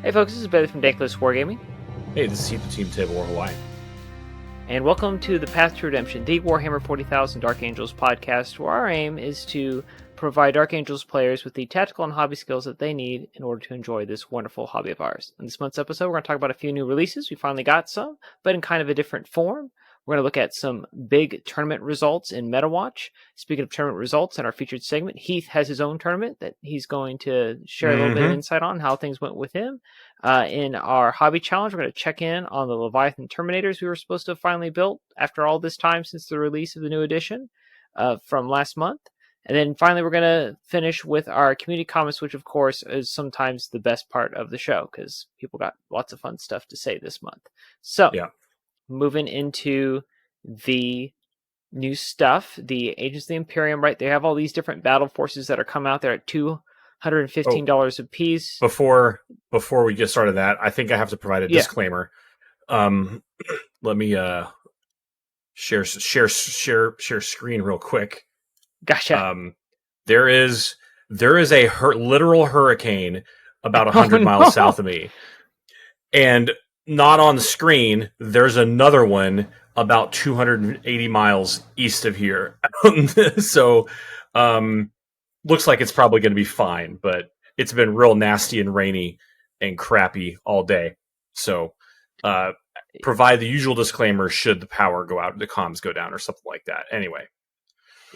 Hey folks, this is Bailey from Dank Wargaming. Hey, this is Heath with Team Table War Hawaii. And welcome to the Path to Redemption, the Warhammer 40,000 Dark Angels podcast, where our aim is to provide Dark Angels players with the tactical and hobby skills that they need in order to enjoy this wonderful hobby of ours. In this month's episode, we're going to talk about a few new releases. We finally got some, but in kind of a different form. We're going to look at some big tournament results in MetaWatch. Speaking of tournament results, in our featured segment, Heath has his own tournament that he's going to share a little bit of insight on how things went with him. In our hobby challenge, we're going to check in on the Leviathan Terminators we were supposed to have finally built after all this time since the release of the new edition from last month. And then finally, we're going to finish with our community comments, which of course is sometimes the best part of the show because people got lots of fun stuff to say this month. So, moving into the new stuff, the Agents of the Imperium, right? They have all these different battle forces that are coming out there at $215 a piece. Before we get started that, I think I have to provide a disclaimer. Let me share screen real quick. Gotcha. There is a literal hurricane about 100 miles south of me, and not on the screen. There's another one about 280 miles east of here. So, looks like it's probably going to be fine, but it's been real nasty and rainy and crappy all day. So, provide the usual disclaimer should the power go out, the comms go down, or something like that. Anyway.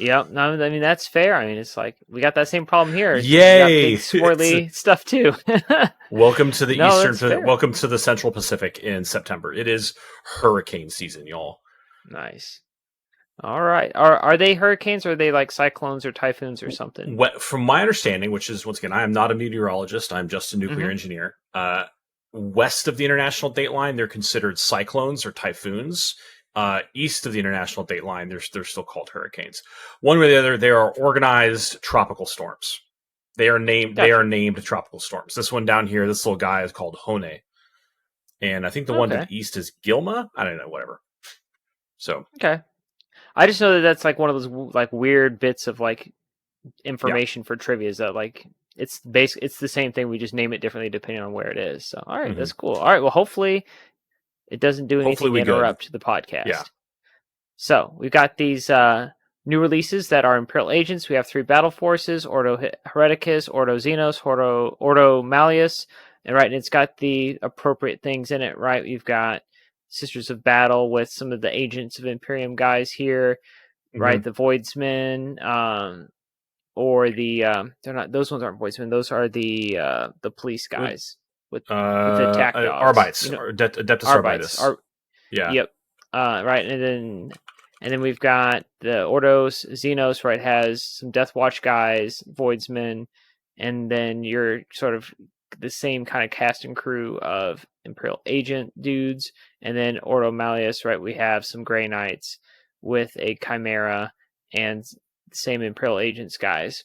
Yep. No, I mean, that's fair. I mean, it's like we got that same problem here. Yay! Big swirly stuff too. Welcome to the welcome to the Central Pacific in September. It is hurricane season, y'all. Nice. All right. Are they hurricanes or are they like cyclones or typhoons or something? From my understanding, which is, once again, I am not a meteorologist, I'm just a nuclear engineer. West of the international date line, they're considered cyclones or typhoons. East of the international date line, they're still called hurricanes. One way or the other, they are organized tropical storms. They are named. Gotcha. They are named tropical storms. This one down here, this little guy is called Hone, and I think the one to the east is Gilma. I don't know, whatever. So okay, I just know that that's like one of those like weird bits of like information for trivia. Is that like it's the same thing. We just name it differently depending on where it is. So all right, that's cool. All right, well, hopefully it doesn't do anything to interrupt the podcast. Yeah. So we've got these new releases that are Imperial Agents. We have 3 battle forces: Ordo Hereticus, Ordo Xenos, Ordo Malleus, and it's got the appropriate things in it. Right, we've got Sisters of Battle with some of the Agents of Imperium guys here. Right, the Voidsmen, or the they're not; those ones aren't Voidsmen. Those are the police guys. With the attack dogs. Arbites, or Adeptus Arbites. Yep. Right, and then we've got the Ordos Xenos, right, has some Death Watch guys, Voidsmen, and then you're sort of the same kind of cast and crew of Imperial Agent dudes, and then Ordo Malleus, right, we have some Grey Knights with a Chimera and the same Imperial Agents guys.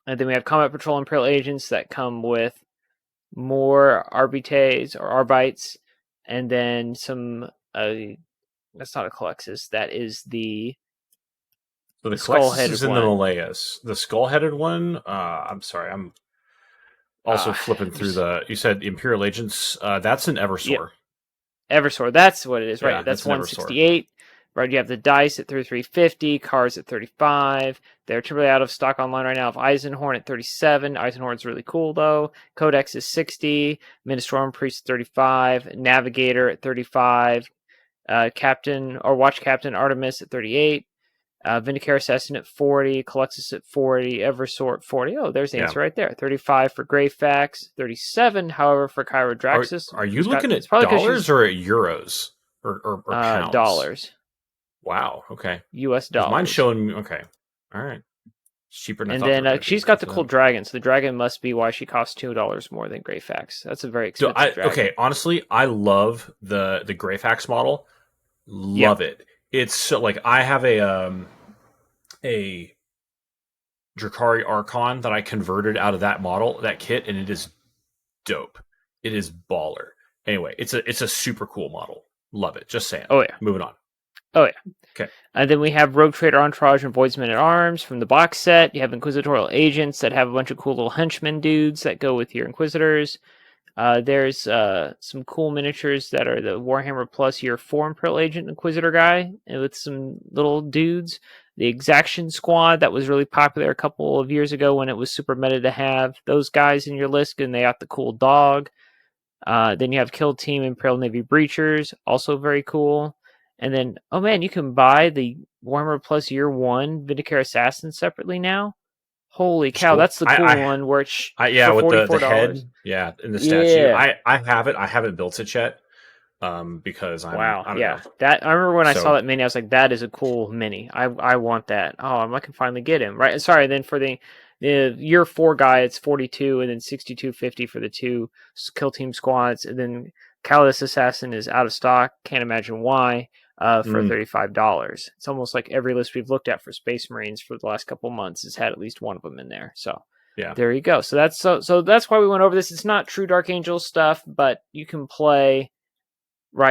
And then we have Combat Patrol Imperial Agents that come with more Arbites or Arbites, and then some that's not a Calexis, that is the skull-headed one. In the Malayas. The skull-headed one, I'm sorry, I'm also flipping through you said Imperial Agents, that's an Eversor. Yep. Eversor, that's what it is, right? That's 168. Right, you have the dice at 350, cars at 35. They're typically out of stock online right now of Eisenhorn at 37. Eisenhorn's really cool though. Codex is 60. Ministorum Priest 35. Navigator at 35. Captain or Watch Captain Artemis at 38. Vindicare Assassin at 40. Calexis at 40. Eversor at 40. Oh, there's the answer right there. 35 for Greyfax. 37, however, for Chirodraxis. Are you looking at dollars or at euros? Or pounds? Dollars. Wow. Okay. U.S. dollars. Mine's showing me. Okay. All right. It's cheaper than I thought. And then she's got the cool dragon, so the dragon must be why she costs $2 more than Greyfax. That's a very expensive dragon. Okay. Honestly, I love the Greyfax model. Love it. It's so like I have a Drakari Archon that I converted out of that model, that kit, and it is dope. It is baller. Anyway, it's a super cool model. Love it. Just saying. Oh yeah. Moving on. Oh, yeah. Okay. And then we have Rogue Trader Entourage and Voidsmen at Arms from the box set. You have Inquisitorial Agents that have a bunch of cool little henchmen dudes that go with your Inquisitors. There's some cool miniatures that are the Warhammer Plus Year 4 Imperial Agent Inquisitor guy with some little dudes. The Exaction Squad that was really popular a couple of years ago when it was super meta to have those guys in your list, and they got the cool dog. Then you have Kill Team Imperial Navy Breachers, also very cool. And then, oh man, you can buy the Warhammer Plus Year 1 Vindicare Assassin separately now. Holy cow, Cool. that's the cool one where it's yeah, for with the $44. head, yeah, and the statue. Yeah. I have it. I haven't built it yet, because I Wow. don't Yeah. know. That I remember when I saw So that mini, I was like, that is a cool mini. I want that. Oh, I can finally get him. Right. Sorry, then for the year 4 guy, it's 42 and then 62.50 for the 2 kill team squads. And then Callous Assassin is out of stock. Can't imagine why. For $35. It's almost like every list we've looked at for Space Marines for the last couple months has had at least one of them in there. So yeah, there you go. So that's why we went over this. It's not true Dark Angel stuff, but you can play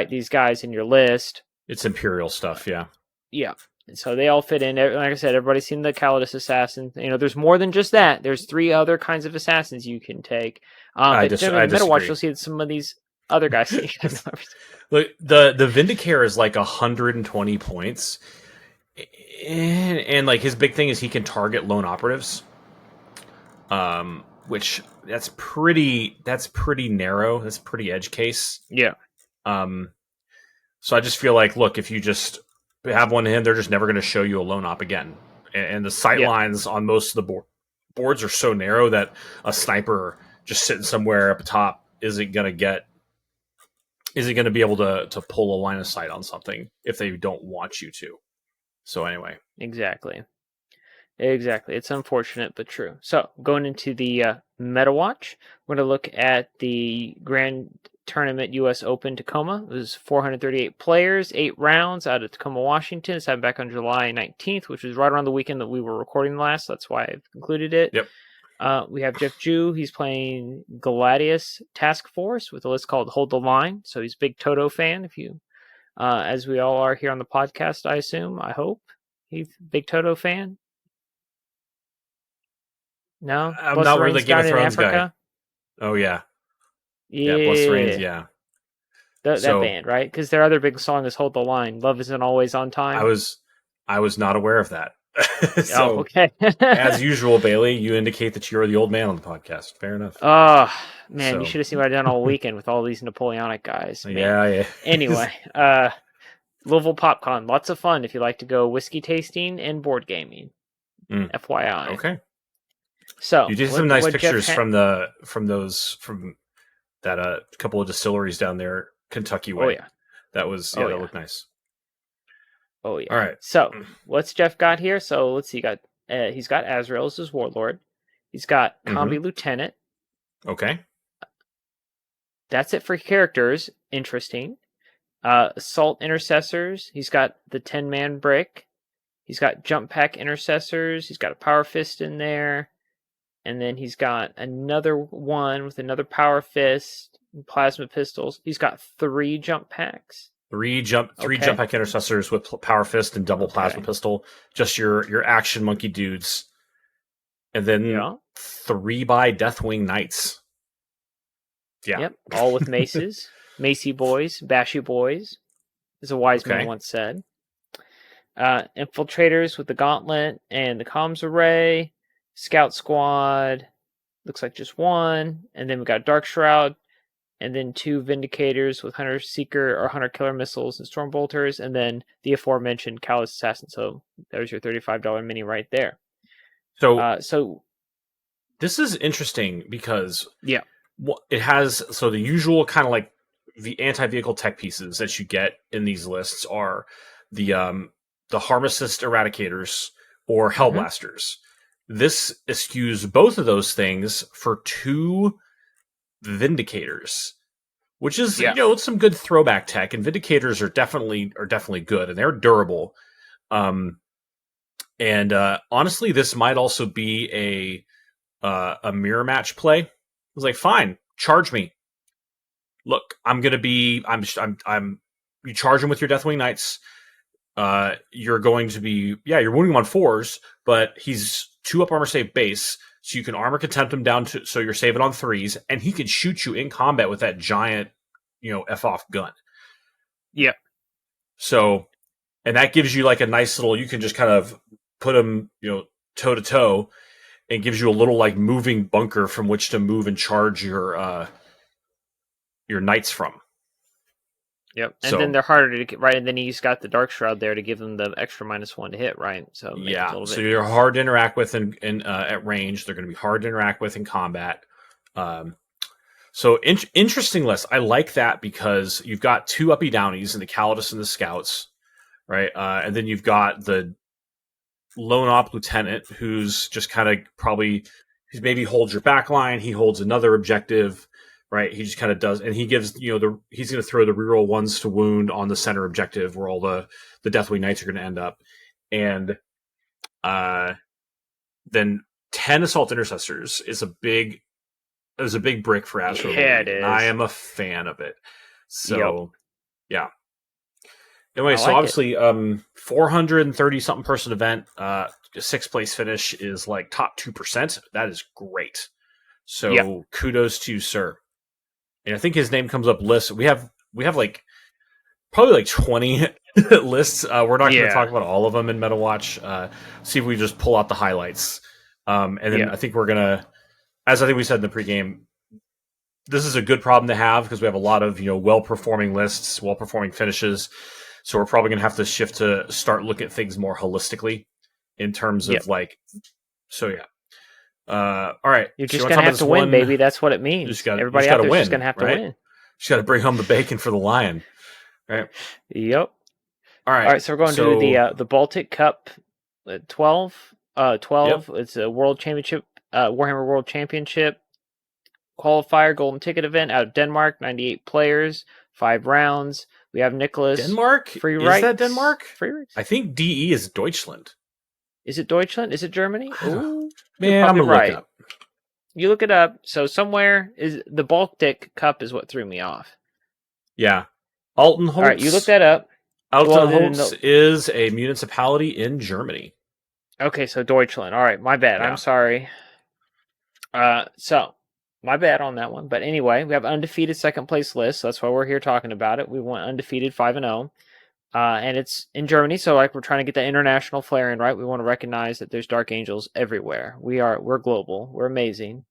these guys in your list. it's Imperial stuff. Yeah, Yeah. And so they all fit in. Like I said, everybody's seen the Calidus Assassin. There's more than just that. There's 3 other kinds of assassins you can take. I But in the Meta Watch, disagree. you'll see some of these other guys. Look, the Vindicare is like 120 points, and like his big thing is he can target lone operatives, which that's pretty narrow. That's pretty edge case. Yeah. So I just feel like, look, if you just have one in him, they're just never going to show you a lone op again, and the sight lines on most of the boards are so narrow that a sniper just sitting somewhere up top isn't going to be able to pull a line of sight on something if they don't want you to. So anyway. Exactly. It's unfortunate, but true. So going into the Meta Watch, we're going to look at the Grand Tournament U.S. Open Tacoma. It was 438 players, 8 rounds out of Tacoma, Washington. It's happened back on July 19th, which was right around the weekend that we were recording last. So that's why I've included it. Yep. We have Jeff Jew. He's playing Gladius Task Force with a list called Hold the Line. So he's a big Toto fan, if you, as we all are here on the podcast, I assume, I hope. He's a big Toto fan. No? I'm not really the Game of Thrones guy. Oh, yeah. Yeah. Blood Rains, yeah. That band, right? Because their other big song is Hold the Line. Love isn't always on time. I was not aware of that. So, okay. As usual, Bailey, you indicate that you're the old man on the podcast. Fair enough. Oh, man, you should have seen what I've done all weekend with all these Napoleonic guys. Man. Yeah. Anyway, Louisville PopCon. Lots of fun if you like to go whiskey tasting and board gaming. FYI. Okay. So you did some nice pictures from that couple of distilleries down there, Kentucky way. Oh yeah, that looked nice. Oh yeah. All right. So what's Jeff got here? So let's see. He's got Azrael as his warlord. He's got Combi Lieutenant. Okay. That's it for characters. Interesting. Assault Intercessors. He's got the 10-man brick. He's got Jump Pack Intercessors. He's got a Power Fist in there. And then he's got another one with another Power Fist, plasma pistols. He's got 3 jump packs. 3 jump pack intercessors with Power Fist and double plasma pistol. Just your action monkey dudes. And then 3 by Deathwing Knights. Yeah. Yep. All with maces. Macy boys, bashy boys, as a wise man once said. Infiltrators with the gauntlet and the comms array. Scout squad, looks like just 1, and then we got Dark Shroud, and then 2 Vindicators with Hunter Seeker or Hunter Killer missiles and Storm Bolters, and then the aforementioned Callous Assassin. So there's your $35 mini right there. So this is interesting because it has the usual kind of like the anti-vehicle tech pieces that you get in these lists are the Harmacist Eradicators or Hellblasters. This eschews both of those things for 2 Vindicators, which is it's some good throwback tech, and Vindicators are definitely good, and they're durable. And honestly, this might also be a mirror match play. I was like, fine, charge me. Look, I'm you charge him with your Deathwing Knights. You're going to be you're wounding him on 4s, but he's 2 up armor save base, so you can armor contempt him down to so you're saving on 3s, and he can shoot you in combat with that giant, F off gun. Yep. So, and that gives you like a nice little. You can just kind of put him, toe to toe, and gives you a little like moving bunker from which to move and charge your knights from. Yep, and then they're harder to get right. And then he's got the Dark Shroud there to give them the extra -1 to hit, right? So yeah, so you're hard to interact with in at range. They're going to be hard to interact with in combat. So interesting list. I like that because you've got 2 uppy downies in the Calidus and the Scouts, right? And then you've got the lone op lieutenant who's just kind of probably maybe holds your back line. He holds another objective. Right, he just kind of does, and he gives he's going to throw the reroll 1s to wound on the center objective where all the Deathwing Knights are going to end up, and then 10 Assault Intercessors is a big brick for Astro. Yeah, it is. And I am a fan of it. So yeah. Anyway, so obviously, 430 something person event, 6th place finish is like top 2%. That is great. So kudos to you, sir. And I think his name comes up lists. We have like probably like 20 lists. We're not going to talk about all of them in MetaWatch. See if we just pull out the highlights. And then I think we're going to, as I think we said in the pregame, this is a good problem to have because we have a lot of well-performing lists, well-performing finishes. So we're probably going to have to shift to start looking at things more holistically in terms of like. So yeah. All right. You're just going to have to win, baby. That's what it means. Everybody out there is just going to have to win. Just got to bring home the bacon for the lion. Right? Yep. All right. So we're going to do the Baltic Cup 12. 12. Yep. It's a World Championship, Warhammer World Championship qualifier golden ticket event out of Denmark. 98 players, 5 rounds. We have Nicholas. Denmark? Free rights. Is that Denmark? Free rights. I think DE is Deutschland. Is it Deutschland? Is it Germany? Ooh. Man, I'm gonna look it up. You look it up. So somewhere is the Baltic Cup is what threw me off. Yeah, Altenholz. All right, you look that up. Altenholz is a municipality in Germany. Okay, so Deutschland. All right, my bad. Yeah. I'm sorry. So my bad on that one. But anyway, we have undefeated 2nd place list. So that's why we're here talking about it. We went undefeated 5-0. And it's in Germany, so like we're trying to get the international flair in, right? We want to recognize that there's Dark Angels everywhere. We're global. We're amazing.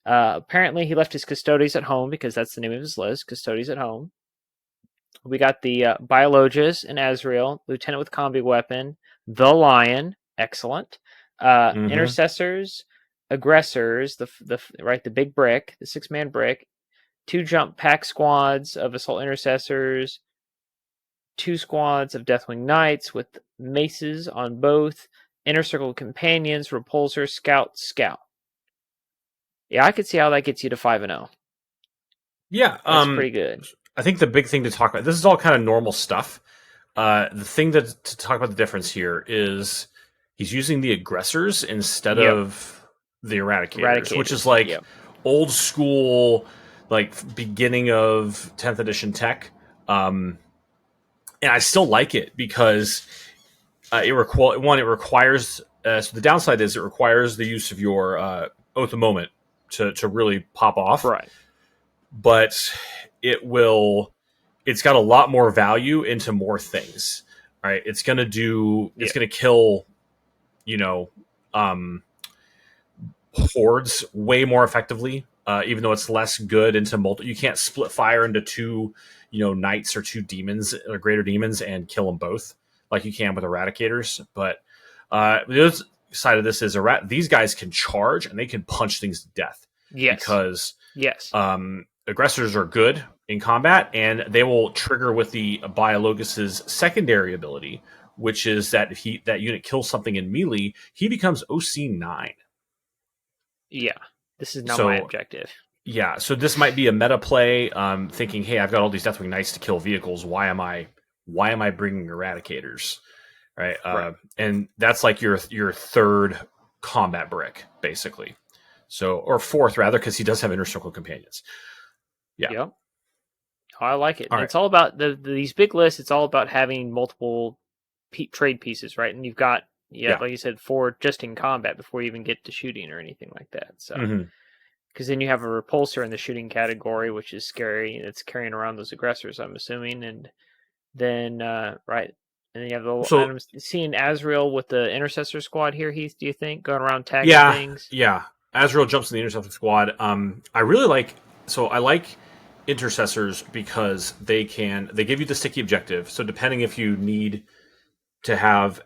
Apparently, he left his Custodes at home because that's the name of his list. Custodes at home. We got the Biologus and Azrael, Lieutenant with Combi Weapon, the Lion, excellent. Intercessors, Aggressors, the big brick, the 6-man brick, 2 jump pack squads of Assault Intercessors. 2 squads of Deathwing Knights with maces on both. Inner Circle Companions, Repulsor, Scout. Yeah, I could see how that gets you to 5-0. Yeah, that's pretty good. I think the big thing to talk about. This is all kind of normal stuff. The thing to talk about the difference here is he's using the Aggressors instead of the Eradicators, which is like old school, like beginning of 10th edition tech. And I still like it because it requires. So the downside is it requires the use of your Oath of Moment to really pop off. Right. But it's got a lot more value into more things. Right. It's going to kill, hordes way more effectively. Even though it's less good into you can't split fire into 2, knights or 2 demons or greater demons and kill them both like you can with eradicators. But the other side of this is these guys can charge and they can punch things to death. Yes. Because Aggressors are good in combat and they will trigger with the Biologus's secondary ability, which is that if that unit kills something in melee, he becomes OC9. Yeah. This is not my objective. Yeah, so this might be a meta play. Thinking, hey, I've got all these Deathwing Knights to kill vehicles. Why am I bringing Eradicators, right? And that's like your 3rd combat brick, basically. So, or 4th rather, because he does have Inner Circle Companions. Yeah. Yep. Oh, I like it. It's all about these big lists. It's all about having multiple trade pieces, right? And you've got Yeah, like you said, 4 just in combat before you even get to shooting or anything like that. So, because then you have a repulsor in the shooting category, which is scary. It's carrying around those aggressors, I'm assuming, and then right, and then you have the. So I'm seeing Azrael with the intercessor squad here. Heath, do you think going around tagging yeah, things? yeah. Azrael jumps in the interceptor squad. I really like. So I like intercessors because they give you the sticky objective. So depending if you need to have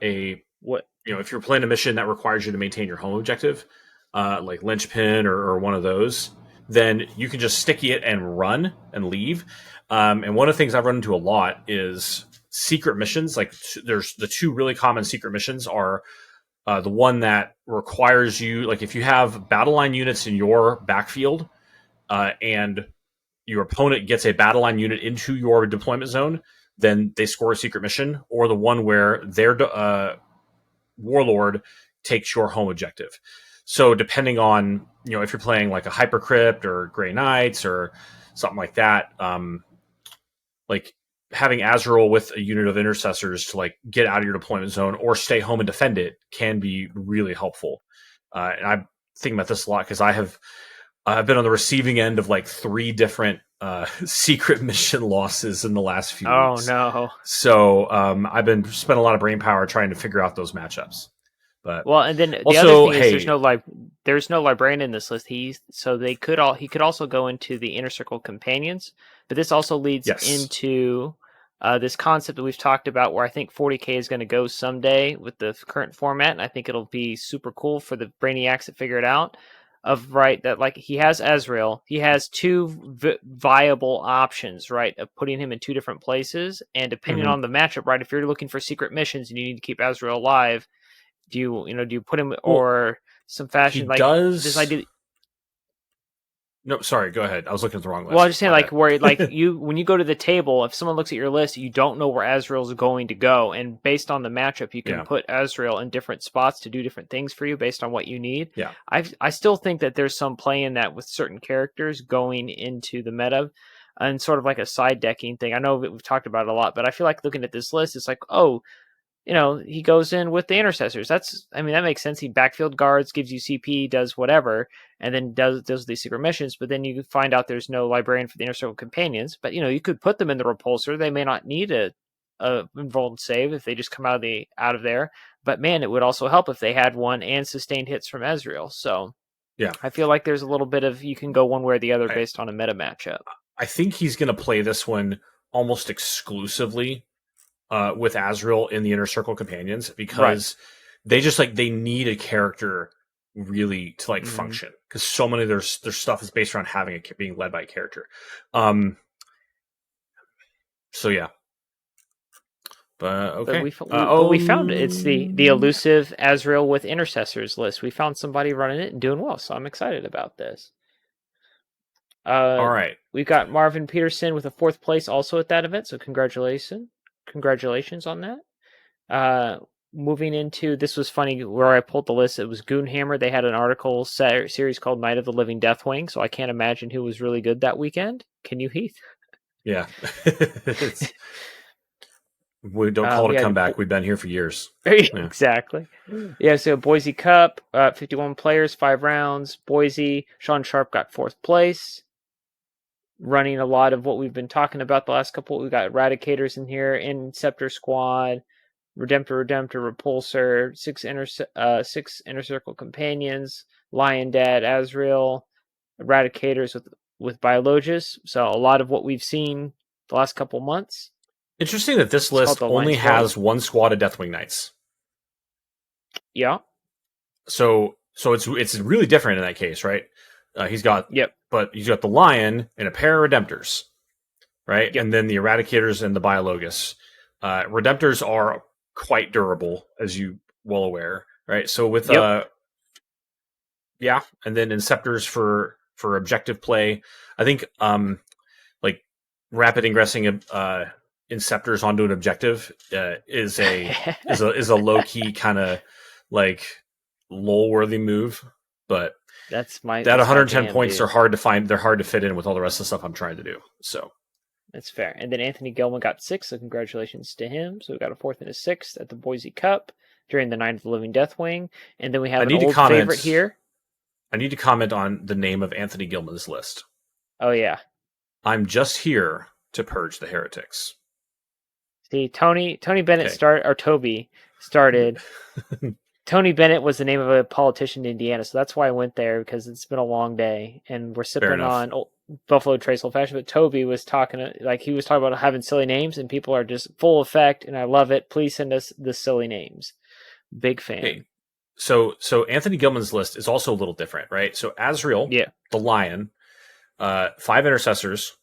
What? if you're playing a mission that requires you to maintain your home objective, like linchpin or one of those, then you can just sticky it and run and leave. And one of the things I've run into a lot is secret missions. Like there's the 2 really common secret missions are the one that requires you, like if you have battle line units in your backfield and your opponent gets a battle line unit into your deployment zone, then they score a secret mission, or the one where their warlord takes your home objective. So depending on, if you're playing like a Hypercrypt or Grey Knights or something like that, like having Azrael with a unit of intercessors to like get out of your deployment zone or stay home and defend it can be really helpful. And I'm thinking about this a lot because I've been on the receiving end of like 3 different secret mission losses in the last few weeks. Oh no! So I've been spent a lot of brain power trying to figure out those matchups. But Well, and then the also, other thing is hey, there's no librarian in this list. He could also go into the inner circle companions, but this also leads yes, into this concept that we've talked about, where I think 40k is going to go someday with the current format, and I think it'll be super cool for the brainiacs that figure it out. That like he has Azrael, he has 2 viable options, right, of putting him in 2 different places, and depending hmm on the matchup, right, if you're looking for secret missions and you need to keep Azrael alive, do you put him well, or some he fashion like this does. idea? No, sorry, go ahead. I was looking at the wrong Well, I'm list. just saying, My like, bad. where like you when you go to the table, if someone looks at your list, you don't know where Azrael's going to go, and based on the matchup, you can Yeah, put Azrael in different spots to do different things for you based on what you need. yeah. I still think that there's some play in that with certain characters going into the meta, and sort of like a side decking thing. I know that we've talked about it a lot, but I feel like looking at this list, it's like, oh, he goes in with the intercessors. That makes sense. He backfield guards, gives you CP, does whatever, and then does these secret missions. But then you find out there's no librarian for the inner circle companions. But you could put them in the repulsor. They may not need a involved save if they just come out of there. But man, it would also help if they had one and sustained hits from Ezreal. So Yeah. I feel like there's a little bit of you can go one way or the other I, based on a meta matchup. I think he's going to play this one almost exclusively with Azrael in the Inner Circle Companions Right. because they need a character really to like Mm-hmm. function because so many of their stuff is based around having being led by a character. Um, so yeah, but But okay. we found it. It's the elusive Azrael with intercessors list. We found somebody running it and doing well, so I'm excited about this. All right. We've got Marvin Peterson with a 4th place also at that event, so congratulations on that. Moving into this was funny where I pulled the list. It was Goonhammer. They had an article series called Night of the Living Deathwing, so I can't imagine who was really good that weekend. Can you, Heath? Yeah. We don't call We it a had comeback. We've been here for years. Yeah. exactly. Yeah, so Boise Cup, 51 players, 5 rounds. Boise, Sean Sharp got 4th place. Running a lot of what we've been talking about the last couple. We got Eradicators in here, Inceptor Squad, Redemptor, Repulsor, 6 Inner Circle Companions, Lion Dad, Azrael, Eradicators with Biologus. So a lot of what we've seen the last couple months. Interesting that this It's called list the only Lions Guard. has one squad of Deathwing Knights. Yeah. So it's really different in that case, right? He's got Yep. the lion and a pair of redemptors, right? Yep. And then the eradicators and the biologus. Redemptors are quite durable, as you well aware, right? So with Yep. yeah, and then inceptors for objective play. I think like rapid ingressing inceptors onto an objective is a low key kind of like lull worthy move, but that's my 110 jam, points dude. are hard to find. They're hard to fit in with all the rest of the stuff I'm trying to do. So That's fair. And then Anthony Gilman got 6, so congratulations to him. So we got a 4th and a 6th at the Boise Cup. during the Night of the Living Deathwing. And then we have I an need to old comment. favorite here. I need to comment on the name of Anthony Gilman's list. Oh, yeah. I'm just here to purge the heretics. See, Tony Bennett Okay. Toby started. Tony Bennett was the name of a politician in Indiana, so that's why I went there, because it's been a long day, and we're Fair sipping enough. on Buffalo Trace Old Fashioned. But Toby was talking about having silly names, and people are just full effect, and I love it. Please send us the silly names. Big fan. Hey, so Anthony Gilman's list is also a little different, right? So Azrael, Yeah. the Lion, 5 intercessors,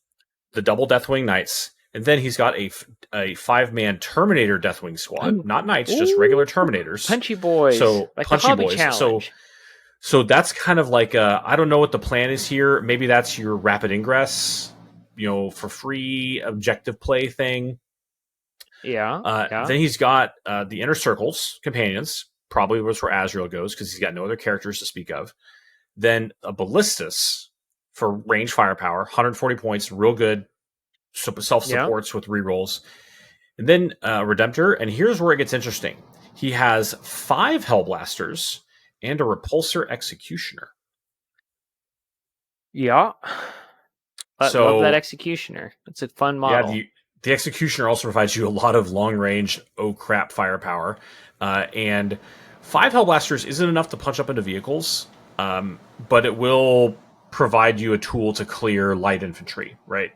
the double Deathwing Knights, and then he's got a 5-man Terminator Deathwing squad, not Knights, just regular Terminators. Punchy boys, So like punchy the Hobby boys. Challenge. So that's kind of like I don't know what the plan is here. Maybe that's your rapid ingress, for free objective play thing. Yeah. Then he's got the Inner Circles companions, probably was where Azrael goes because he's got no other characters to speak of. Then a Ballistus for range firepower, 140 points, real good, self-supports with rerolls. And then Redemptor, and here's where it gets interesting. He has 5 Hellblasters and a Repulsor Executioner. Yeah. I love that Executioner. It's a fun model. Yeah, the Executioner also provides you a lot of long-range, oh crap, firepower. And 5 Hellblasters isn't enough to punch up into vehicles, but it will provide you a tool to clear light infantry, right?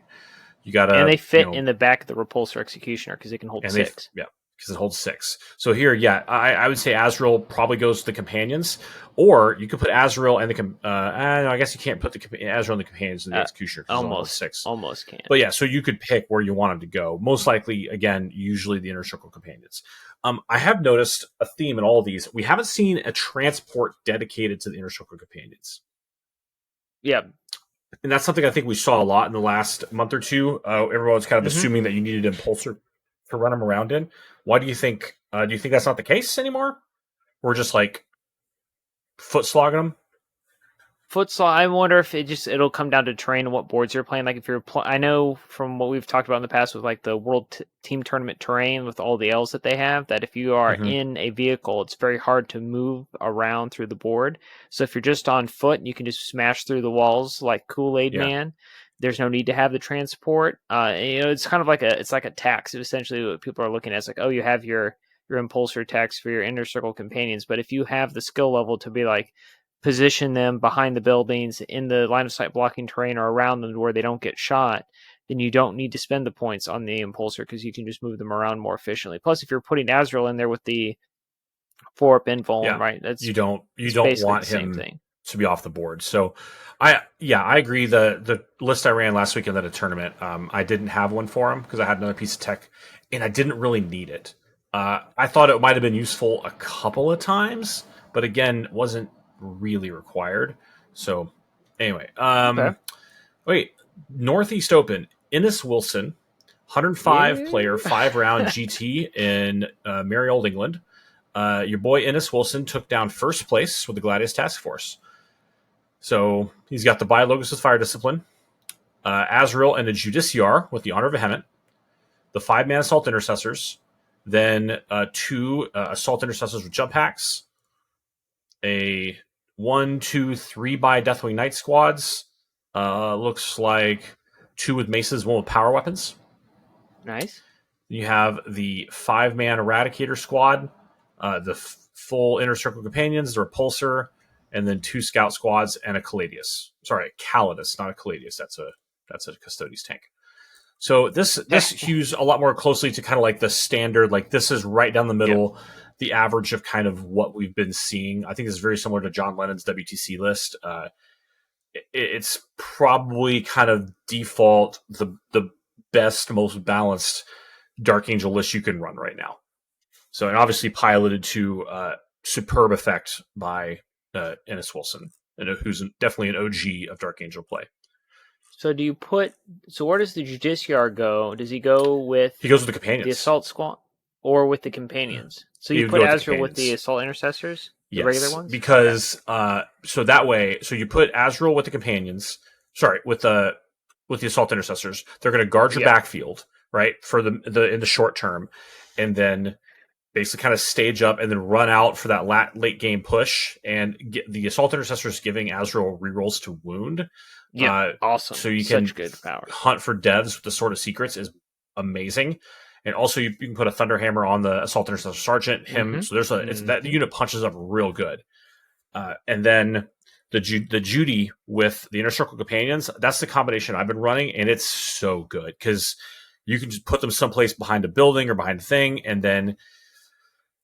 You gotta, and they fit in the back of the Repulsor Executioner because it can hold 6. Because it holds 6. So here, I would say Azrael probably goes to the companions, or you could put Azrael and no, I guess you can't put the Azrael and the companions in the Executioner because it holds 6. Almost can. But yeah, so you could pick where you want them to go. Most likely, again, usually the Inner Circle companions. I have noticed a theme in all of these. We haven't seen a transport dedicated to the Inner Circle companions. Yeah. And that's something I think we saw a lot in the last month or two. Everyone's kind of assuming that you needed an Impulsor to run them around in. Why do you think? Do you think that's not the case anymore? We're just like foot slogging them. I wonder if it'll come down to terrain and what boards you're playing. Like if you're, I know from what we've talked about in the past with like the World Team Tournament terrain with all the L's that they have, that if you are in a vehicle, it's very hard to move around through the board. So if you're just on foot, you can just smash through the walls like Kool-Aid Man. There's no need to have the transport. It's kind of like a tax. Essentially, what people are looking at is like, oh, you have your Impulsor tax for your Inner Circle companions, but if you have the skill level to be like, position them behind the buildings in the line of sight blocking terrain or around them where they don't get shot, then you don't need to spend the points on the Impulsor because you can just move them around more efficiently. Plus, if you're putting Azrael in there with the 4-up invuln, right? That's you don't want him to be off the board. So I agree. The list I ran last weekend at a tournament, I didn't have one for him because I had another piece of tech and I didn't really need it. I thought it might have been useful a couple of times, but again, wasn't really required. So anyway, wait, Northeast Open, Innes Wilson, 105 player 5-round GT in merry old England. Your boy Innes Wilson took down first place with the Gladius Task Force. So he's got the Biologos with Fire Discipline, Azrael and a Judiciar with the Honor Vehement, the 5-man Assault Intercessors, then 2 Assault Intercessors with Jump Hacks, a 1, 2, 3 by Deathwing Knight squads. Looks like 2 with maces, 1 with power weapons. Nice. You have the 5-man Eradicator squad, the full Inner Circle companions, the Repulsor, and then 2 scout squads and a Caladius. Sorry, a Calidus, not a Caladius. That's a Custodes tank. So this hews a lot more closely to kind of like the standard. Like this is right down the middle. Yep. The average of kind of what we've been seeing. I think this is very similar to John Lennon's WTC list. It's probably kind of default the best, most balanced Dark Angel list you can run right now. So, and obviously piloted to superb effect by Innes Wilson, who's definitely an OG of Dark Angel play. So where does the Judiciar go? Does he go with... He goes with the companions. The Assault Squad? Or with the companions? So you put Azrael with the Assault Intercessors? The regular ones? Because so that way, so you put Azrael with the companions, with the Assault Intercessors. They're going to guard your backfield, right, for in the short term. And then basically kind of stage up and then run out for that late game push, and get the Assault Intercessors giving Azrael rerolls to wound. Yeah, awesome. So you Such can good power. hunt for devs with the Sword of Secrets is amazing. And also you can put a Thunderhammer on the Assault Intercessor Sergeant, him. So there's that unit punches up real good. And then the Judy with the Inner Circle Companions, that's the combination I've been running, and it's so good because you can just put them someplace behind a building or behind a thing, and then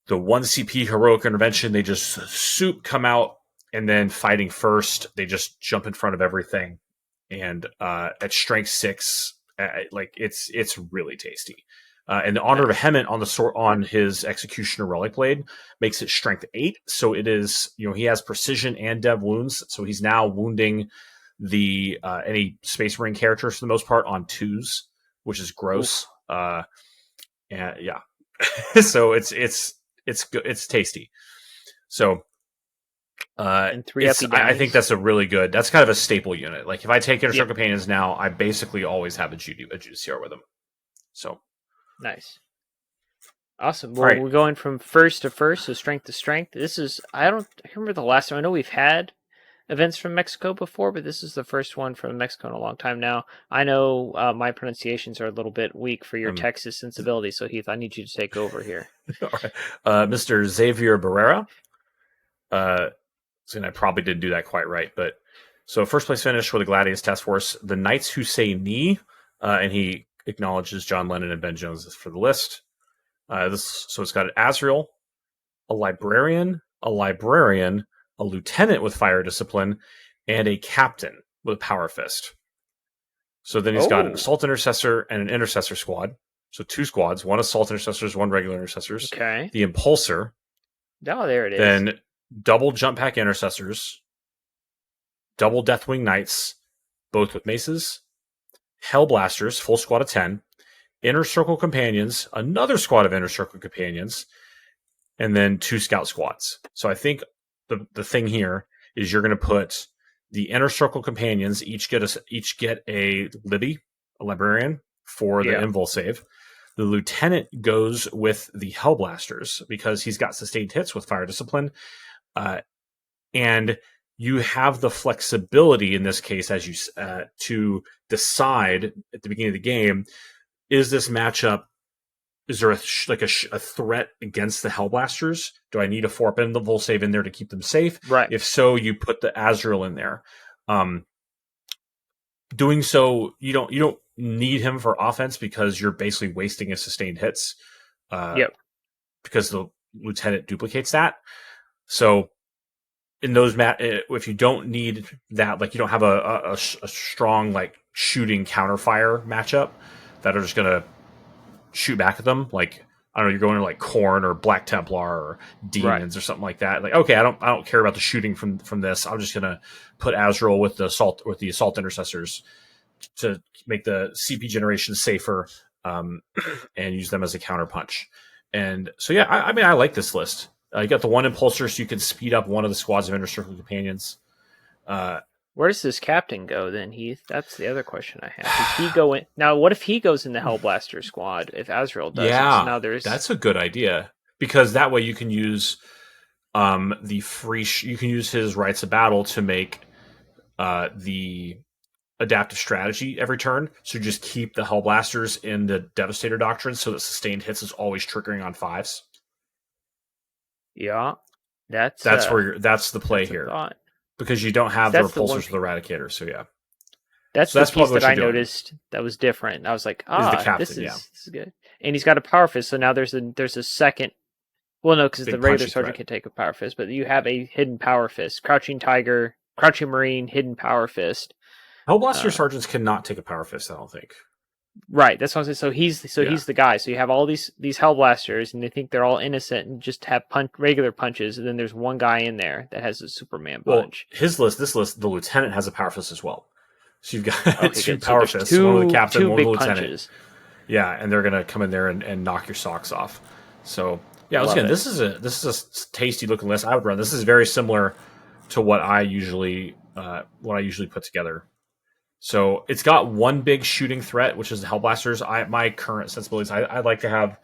the 1 CP Heroic Intervention, they just come out, and then fighting first, they just jump in front of everything. And at strength 6, it's really tasty. And the Honor of Hement on his Executioner Relic Blade makes it strength 8. So it is, he has precision and dev wounds. So he's now wounding the any Space Marine characters for the most part on 2s, which is gross. And yeah, so it's good. It's tasty. So and 3 I think that's that's kind of a staple unit. Like if I take Inner Circle Companions now, I basically always have a Judycar with them. So. Nice. Awesome. Well, we're going from first to first, so strength to strength. This is, I remember the last time. I know we've had events from Mexico before, but this is the first one from Mexico in a long time now. I know my pronunciations are a little bit weak for your Texas sensibility, so Heath, I need you to take over here. All right. Mr. Xavier Barrera. And I probably didn't do that quite right, but so first place finish for the Gladius Task Force, the Knights Who Say Ni, and he acknowledges John Lennon and Ben Jones for the list. So it's got an Azrael, a librarian, a lieutenant with fire discipline, and a captain with Power Fist. So then he's got an Assault Intercessor and an Intercessor squad. So 2 squads, 1 Assault Intercessors, 1 regular Intercessors. Okay. The Impulsor. Oh, there it is. Then double Jump Pack Intercessors, double Deathwing Knights, both with maces. Hellblasters, full squad of 10, Inner Circle Companions, another squad of Inner Circle Companions, and then 2 Scout squads. So I think the thing here is you're going to put the Inner Circle Companions each get a Libby, a Librarian, for the Invul save. The Lieutenant goes with the Hellblasters because he's got sustained hits with Fire Discipline, and you have the flexibility in this case as you to decide at the beginning of the game, is this matchup, is there a threat against the Hellblasters? Do I need a 4-up Invul save in there to keep them safe? Right. If so, you put the Azrael in there. Doing so, you don't need him for offense because you're basically wasting his sustained hits. Because the Lieutenant duplicates that. So in those if you don't need that, like you don't have a strong like shooting counterfire matchup that are just gonna shoot back at them, like I don't know, you're going to like Khorne or Black Templar or Demons or something like that. Like, okay, I don't care about the shooting from this. I'm just gonna put Azrael with the assault Intercessors to make the CP generation safer, and use them as a counterpunch. And so yeah, I mean I like this list. You got the 1 Impulsor, so you can speed up one of the squads of Inner Circle Companions. Where does this captain go then, Heath? That's the other question I have. Does he go in now? What if he goes in the Hellblaster squad? If Azrael does, yeah, now that's a good idea because that way you can use the free. You can use his Rites of Battle to make the adaptive strategy every turn. So just keep the Hellblasters in the Devastator Doctrine, so that sustained hits is always triggering on 5s. Yeah, that's the play here. Thought. Because you don't have the repulsors with Eradicator, so yeah. That's the piece that I noticed that was different. I was like, this is good. And he's got a Power Fist, so now there's a second. Well, no, because the regular Sergeant can take a Power Fist, but you have a hidden Power Fist. Crouching Tiger, Crouching Marine, hidden Power Fist. Hellblaster Sergeants cannot take a Power Fist, I don't think. Right, that's what I'm saying. So he's the guy. So you have all these Hellblasters, and they think they're all innocent and just have regular punches, and then there's one guy in there that has a Superman punch. Well, this list, the Lieutenant has a Power Fist as well. So you've got 2 Power Fists, one with the Captain, one with the Lieutenant. Punches. Yeah, and they're gonna come in there and knock your socks off. So yeah, once again, this is a tasty looking list. I would run. This is very similar to what I usually put together. So it's got one big shooting threat, which is the Hellblasters. My current sensibilities, I'd like to have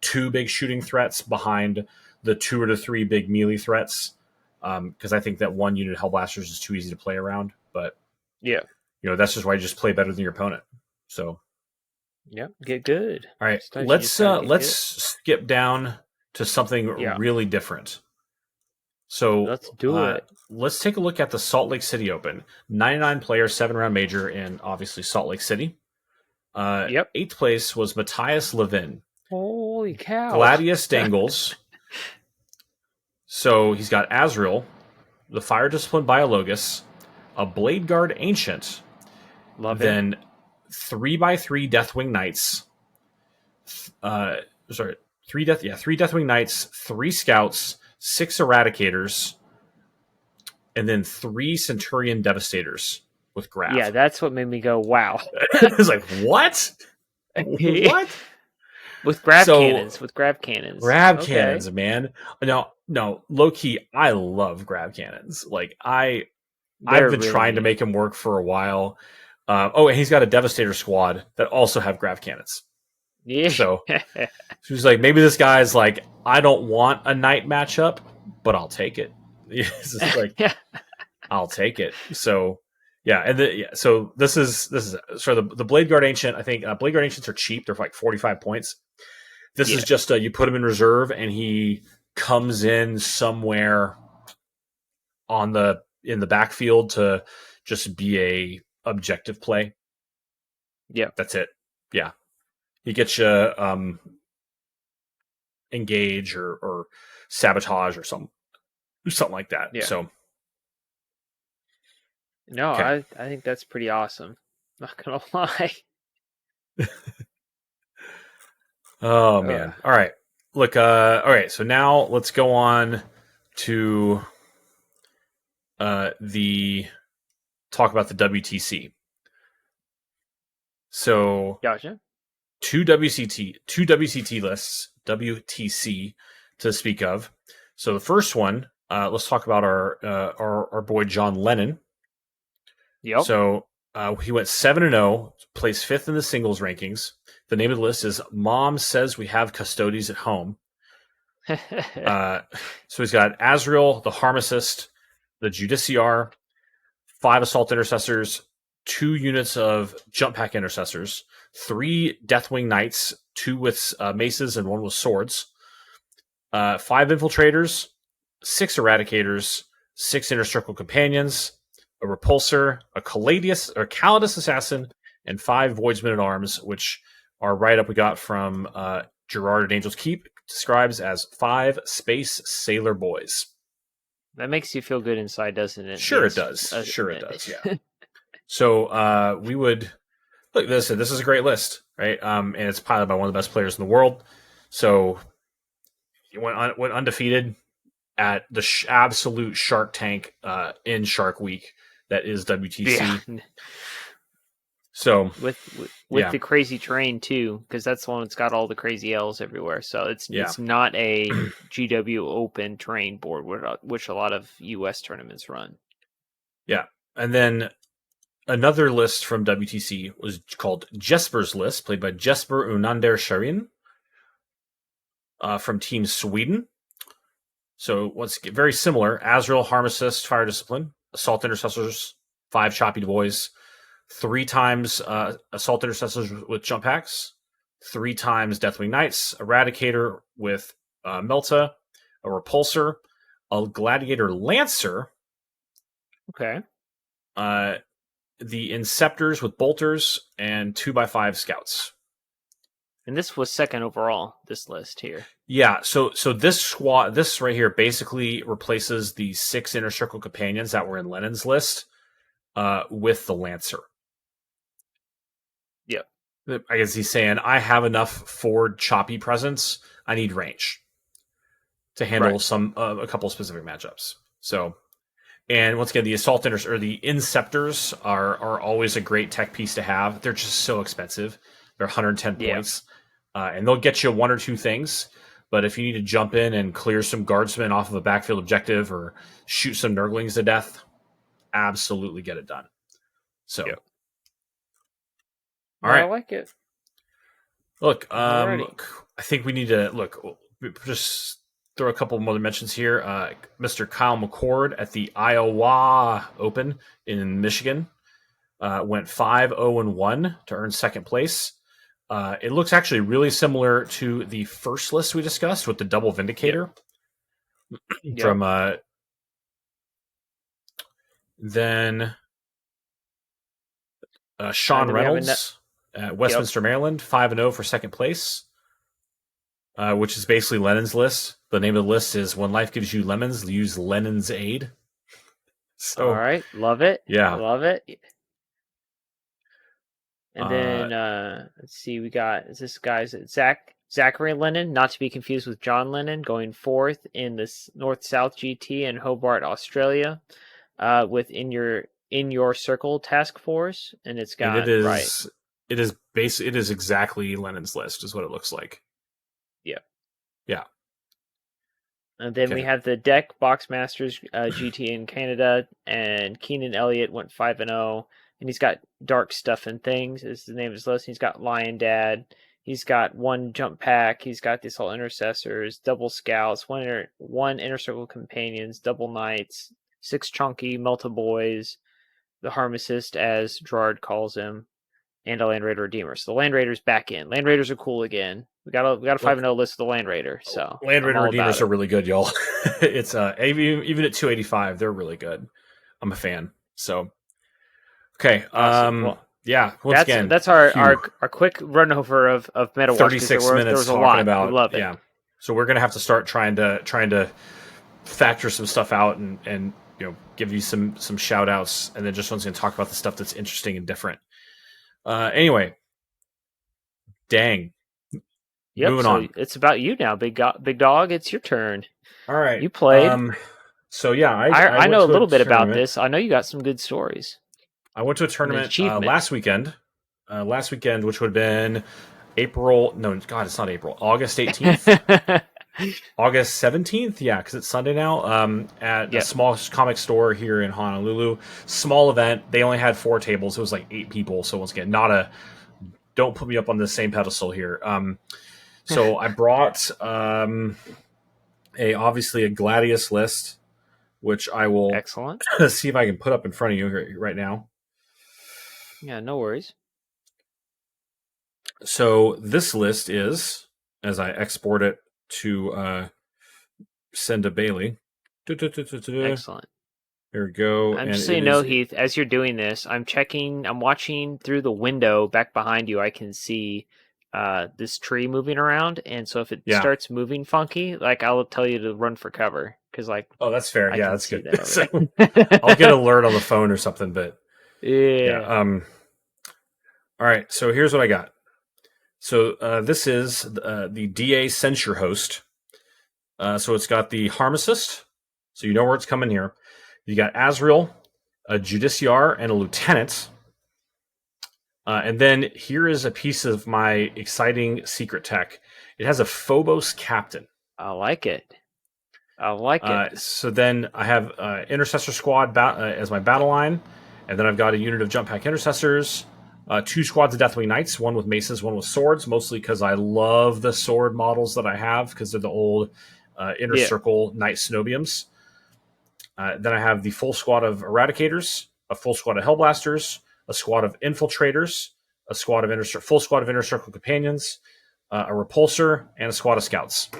two big shooting threats behind the 2 or 3 big melee threats. Because I think that one unit of Hellblasters is too easy to play around. But Yeah. that's just why you just play better than your opponent. So Yeah. Get good. all right, Sometimes you just gotta get let's good. skip down to something Yeah. really different. So Let's do it. let's take a look at the Salt Lake City Open. 99 player, 7-round major in obviously Salt Lake City. Yep. 8th place was Matthias Levin. Holy cow. Gladius Dangles. So he's got Azrael, the Fire Discipline Biologus, a Blade Guard Ancient, Love it. then 3x3 Deathwing Knights. Three Deathwing Knights, 3 Scouts, 6 Eradicators, and then 3 Centurion Devastators with Grav. Yeah, that's what made me go, wow. It's like, what? What? With grav cannons. Grab cannons, man. No, low key, I love grab cannons. Like I've been really trying to make him work for a while. And he's got a Devastator squad that also have grab cannons. Yeah. So she's like, maybe this guy's like, I don't want a knight matchup, but I'll take it. It's just like, I'll take it. So yeah, so this is sort of the Blade Guard Ancient. I think Blade Guard Ancients are cheap; they're like 45 points. This is just you put him in reserve, and he comes in somewhere in the backfield to just be a objective play. Yeah, that's it. Yeah, he gets you engage or sabotage or something like that. Yeah. So no, okay. I think that's pretty awesome. Not gonna lie. Oh man! All right, look. All right, so now let's go on to the talk about the WTC. So, gotcha. Two WCT lists, WTC to speak of. So the first one, let's talk about our boy John Lennon. Yep. So he went 7-0, placed 5th in the singles rankings. The name of the list is Mom Says We Have Custodies at Home. So he's got Azrael, the Harmacist, the Judiciar, 5 Assault Intercessors, 2 units of Jump Pack Intercessors, 3 Deathwing Knights, 2 with maces and 1 with swords, 5 Infiltrators, 6 Eradicators, 6 Inner Circle Companions, a Repulsor, a Calidus Assassin, and 5 Voidsmen at Arms, which are right up we got from Gerard at Angel's Keep, describes as 5 Space Sailor Boys. That makes you feel good inside, doesn't it? Sure it does. Sure it does, yeah. So we would... Look, this is a great list, right? And it's piloted by one of the best players in the world. So he went undefeated at the absolute Shark Tank in Shark Week that is WTC. Yeah. So with the crazy terrain too, because that's the one that's got all the crazy L's everywhere. So it's not a GW Open terrain board, which a lot of US tournaments run. Yeah, and then another list from WTC was called Jesper's List, played by Jesper Unander Sharin from Team Sweden. So once again, very similar: Azrael, Harmacist, Fire Discipline, Assault Intercessors, 5 Choppy Boys, 3 times Assault Intercessors with Jump Packs, 3 times Deathwing Knights, Eradicator with Melta, a Repulsor, a Gladiator Lancer. Okay. The Inceptors with Bolters, and 2x5 Scouts. And this was second overall, this list here. Yeah, so this right here basically replaces the 6 Inner Circle Companions that were in Lennon's list with the Lancer. Yep. I guess he's saying, I have enough forward choppy presence. I need range to handle a couple of specific matchups. So, and once again, the Assault or the Inceptors are always a great tech piece to have. They're just so expensive. They're 110 points. And they'll get you 1 or 2 things. But if you need to jump in and clear some guardsmen off of a backfield objective or shoot some Nurglings to death, absolutely get it done. So, all right. I like it. Look, I think we need to look. Just throw a couple more mentions here. Mr. Kyle McCord at the Iowa Open in Michigan went 5-0-1 to earn second place. It looks actually really similar to the first list we discussed with the double Vindicator. Yep. From then Sean Reynolds at Westminster, Maryland, 5-0 for second place, which is basically Lennon's list. The name of the list is When Life Gives You Lemons, Use Lennon's Aid. So, all right, love it. Yeah. Love it. And then let's see, we got this guy's Zachary Lennon, not to be confused with John Lennon, going fourth in this North-South GT in Hobart, Australia, with In Your Circle Task Force, and it's got it is exactly Lennon's list, is what it looks like. Yeah. Yeah. And then we have the Deck Boxmasters GT in Canada, and Keenan Elliott went 5-0. And he's got Dark Stuff and Things is the name of his list. He's got Lion Dad. He's got one Jump Pack. He's got the Assault Intercessors, double Scouts, one Inner Circle Companions, double Knights, 6 Chunky, Melta Boys, the Harmacist, as Gerard calls him, and a Land Raider Redeemer. So the Land Raider's back in. Land Raiders are cool again. We got a 5-0 list of the Land Raider. So Land Raider Redeemers are really good, y'all. It's even at 285, they're really good. I'm a fan. So okay. Awesome. Well, yeah. Once again, that's our quick run over of Meta Watch. 36 minutes there was a talking lot. about. We love it. Yeah. So we're gonna have to start trying to factor some stuff out and give you some shout outs, and then just once again talk about the stuff that's interesting and different. Anyway, dang. Yep, moving on. It's about you now, big dog. It's your turn. All right. You played. So yeah, I know a little bit about this. I know you got some good stories. I went to a tournament last weekend, which would have been April. No, God, it's not April. August 18th. August 17th, yeah, because it's Sunday now. At a small comic store here in Honolulu. Small event. They only had 4 tables. It was like 8 people. So once again, don't put me up on the same pedestal here. So I brought obviously a Gladius list, which I will excellent see if I can put up in front of you right now. Yeah, no worries. So this list is, as I export it to send to Bailey. Excellent. There we go. And just so you know, Heath, as you're doing this, I'm watching through the window back behind you. I can see this tree moving around, and so if it starts moving funky, like I'll tell you to run for cover because oh, that's fair. Yeah, that's good. That I'll get an alert on the phone or something, but yeah. All right, so here's what I got. So this is the DA Censure Host. So it's got the Harmacist, so you know where it's coming here. You got Azrael, a Judiciar, and a Lieutenant. And then here is a piece of my exciting secret tech. It has a Phobos Captain. I like it. So then I have Intercessor Squad as my battle line. And then I've got a unit of Jump Pack Intercessors. 2 squads of Deathwing Knights, one with maces, one with swords, mostly because I love the sword models that I have because they're the old Inner Circle Knight Cenobiums. Then I have the full squad of Eradicators, a full squad of Hellblasters, a squad of Infiltrators, a squad of full squad of Inner Circle Companions, a Repulsor, and a squad of Scouts.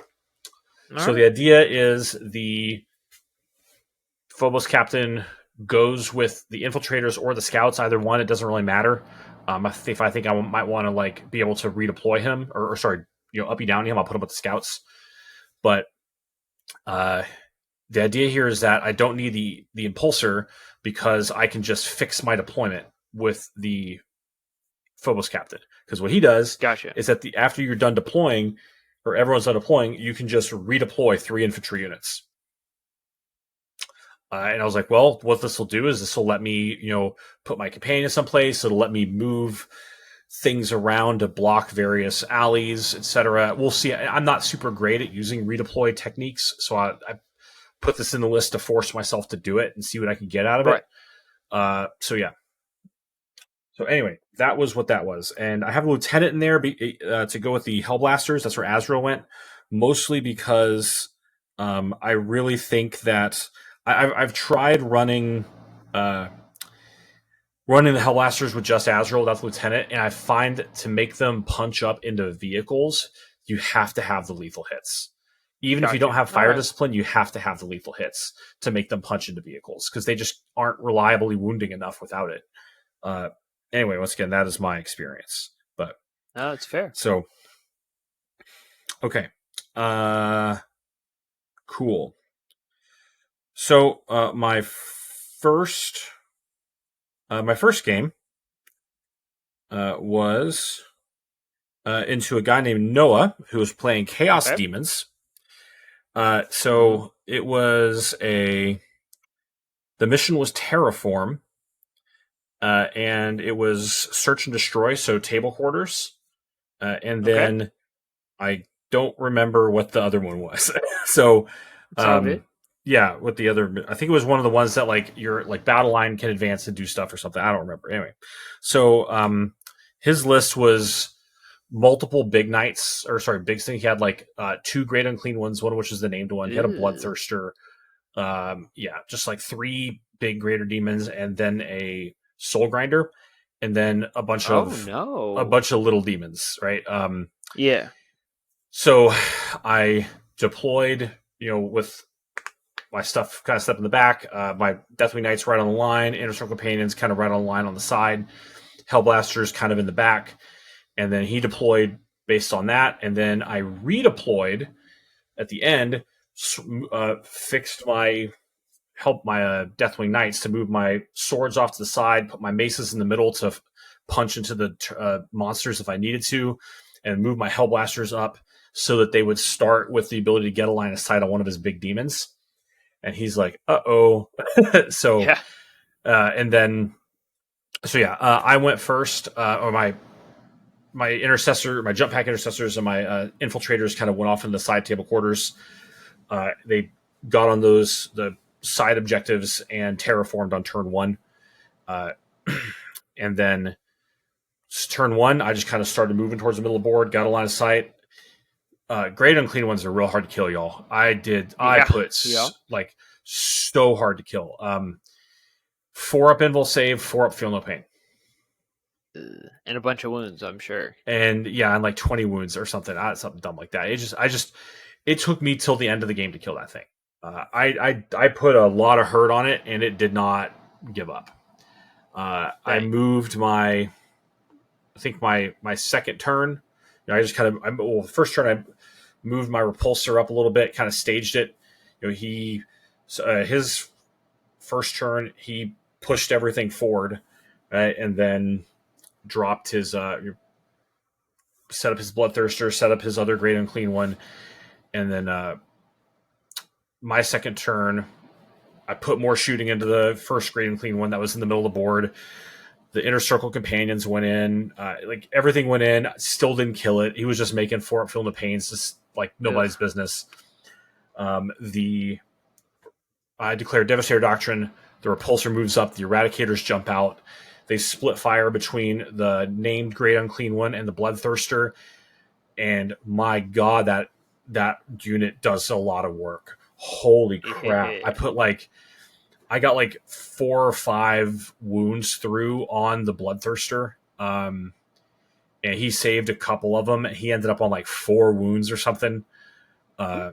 So the idea is the Phobos Captain goes with the Infiltrators or the Scouts, either one. It doesn't really matter. If I think I might want to be able to redeploy him, or uppy down him, I'll put him with the Scouts. But the idea here is that I don't need the Impulsor because I can just fix my deployment with the Phobos Captain. Because what he does is that after you're done deploying, or everyone's done deploying, you can just redeploy 3 infantry units. And I was like, well, what this will do is this will let me, put my companion someplace. It'll let me move things around to block various alleys, etc. We'll see. I'm not super great at using redeploy techniques, so I put this in the list to force myself to do it and see what I can get out of it. So yeah. So anyway, that was what that was. And I have a lieutenant in there to go with the Hellblasters. That's where Azrael went, mostly because I really think that I've tried running the Hellblasters with just Azrael, that's lieutenant, and I find that to make them punch up into vehicles, you have to have the lethal hits. Even if you don't have fire discipline, you have to have the lethal hits to make them punch into vehicles because they just aren't reliably wounding enough without it. Anyway, once again, that is my experience. But no, it's fair. So, okay, cool. So my first game was into a guy named Noah who was playing Chaos Demons. So it was the mission was Terraform, and it was Search and Destroy, so table quarters, and then I don't remember what the other one was. So, yeah, what the other, I think it was one of the ones that like your like battle line can advance and do stuff or something. I don't remember. Anyway, so his list was multiple big knights, or sorry, big thing. He had like 2 great unclean ones, one of which is the named one. He had a bloodthirster. Yeah, just like 3 big greater demons, and then a soul grinder, and then a bunch of little demons, right? Yeah. So I deployed, with my stuff kind of stuff in the back. My Deathwing Knights right on the line, Inner Circle Companions kind of right on the line on the side, Hellblasters kind of in the back, and then he deployed based on that, and then I redeployed at the end, fixed my Deathwing Knights to move my swords off to the side, put my maces in the middle to punch into the monsters if I needed to, and move my Hellblasters up so that they would start with the ability to get a line of sight on one of his big demons. And he's like, uh-oh. So, yeah. I went first, or my intercessor, my jump pack intercessors and my infiltrators kind of went off in the side table quarters. They got on the side objectives and terraformed on turn 1. And then turn 1, I just kind of started moving towards the middle of the board, got a line of sight. Great unclean ones are real hard to kill, y'all. I put like so hard to kill. 4 up invul save, 4 up feel no pain. And a bunch of wounds, I'm sure. And and like 20 wounds or something. Something dumb like that. It took me till the end of the game to kill that thing. I put a lot of hurt on it, and it did not give up. I moved my second turn. I just kind of, first turn I moved my repulsor up a little bit, kind of staged it. His first turn he pushed everything forward, right, and then dropped his set up his bloodthirster, set up his other great unclean one, and then my second turn I put more shooting into the first great unclean one that was in the middle of the board. The Inner Circle Companions went in. Like everything went in. Still didn't kill it. He was just making 4 up feeling the pains, just like nobody's business. I declared Devastator Doctrine. The Repulsor moves up. The Eradicators jump out. They split fire between the named Great Unclean One and the Bloodthirster. And my God, that unit does a lot of work. Holy crap. I got like 4 or 5 wounds through on the Bloodthirster. And he saved a couple of them. He ended up on like 4 wounds or something. I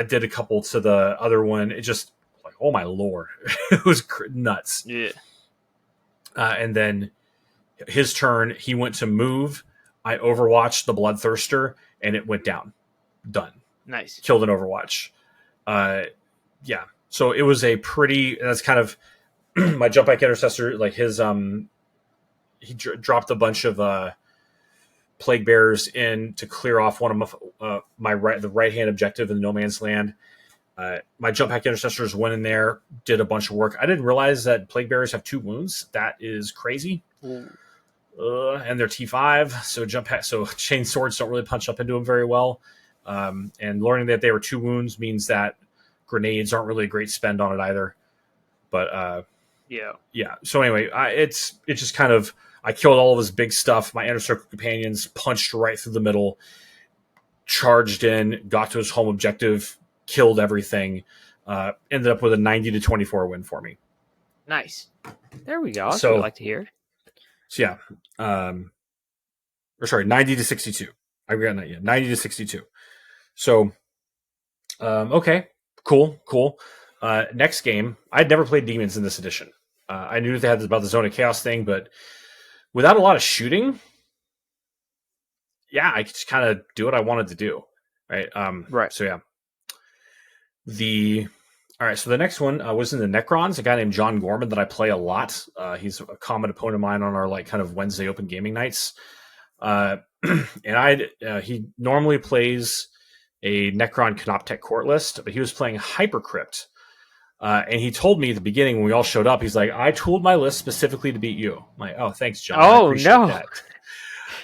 did a couple to the other one. It just like, oh my Lord, it was nuts. Yeah. And then his turn, he went to move. I overwatched the Bloodthirster and it went down. Done. Nice. Killed an Overwatch. Yeah. So it was a pretty, that's kind of my jump back intercessor, like his, he dropped a bunch of plague bearers in to clear off one of the right hand objective in the no man's land. My jump pack intercessors went in there, did a bunch of work. I didn't realize that plague bearers have 2 wounds. That is crazy. And they're T5, so chain swords don't really punch up into them very well. And learning that they were 2 wounds means that grenades aren't really a great spend on it either. But yeah. So anyway, it's just kind of, I killed all of his big stuff. My inner circle companions punched right through the middle, charged in, got to his home objective, killed everything. Ended up with a 90-24 win for me. Nice. There we go. That's what So, I like to hear. so yeah. Or sorry, 90-62. I got that. Yeah, 90-62. So, okay, cool. Next game, I'd never played demons in this edition. I knew they had about the Zone of Chaos thing, but without a lot of shooting, yeah, I could just kind of do what I wanted to do, right? Right. So yeah, all right. So the next one was in the Necrons. A guy named John Gorman that I play a lot. He's a common opponent of mine on our like kind of Wednesday open gaming nights. And he normally plays a Necron Canoptech court list, but he was playing Hypercrypt. And he told me at the beginning when we all showed up, he's like, I tooled my list specifically to beat you. I'm like, oh, thanks, John. I appreciate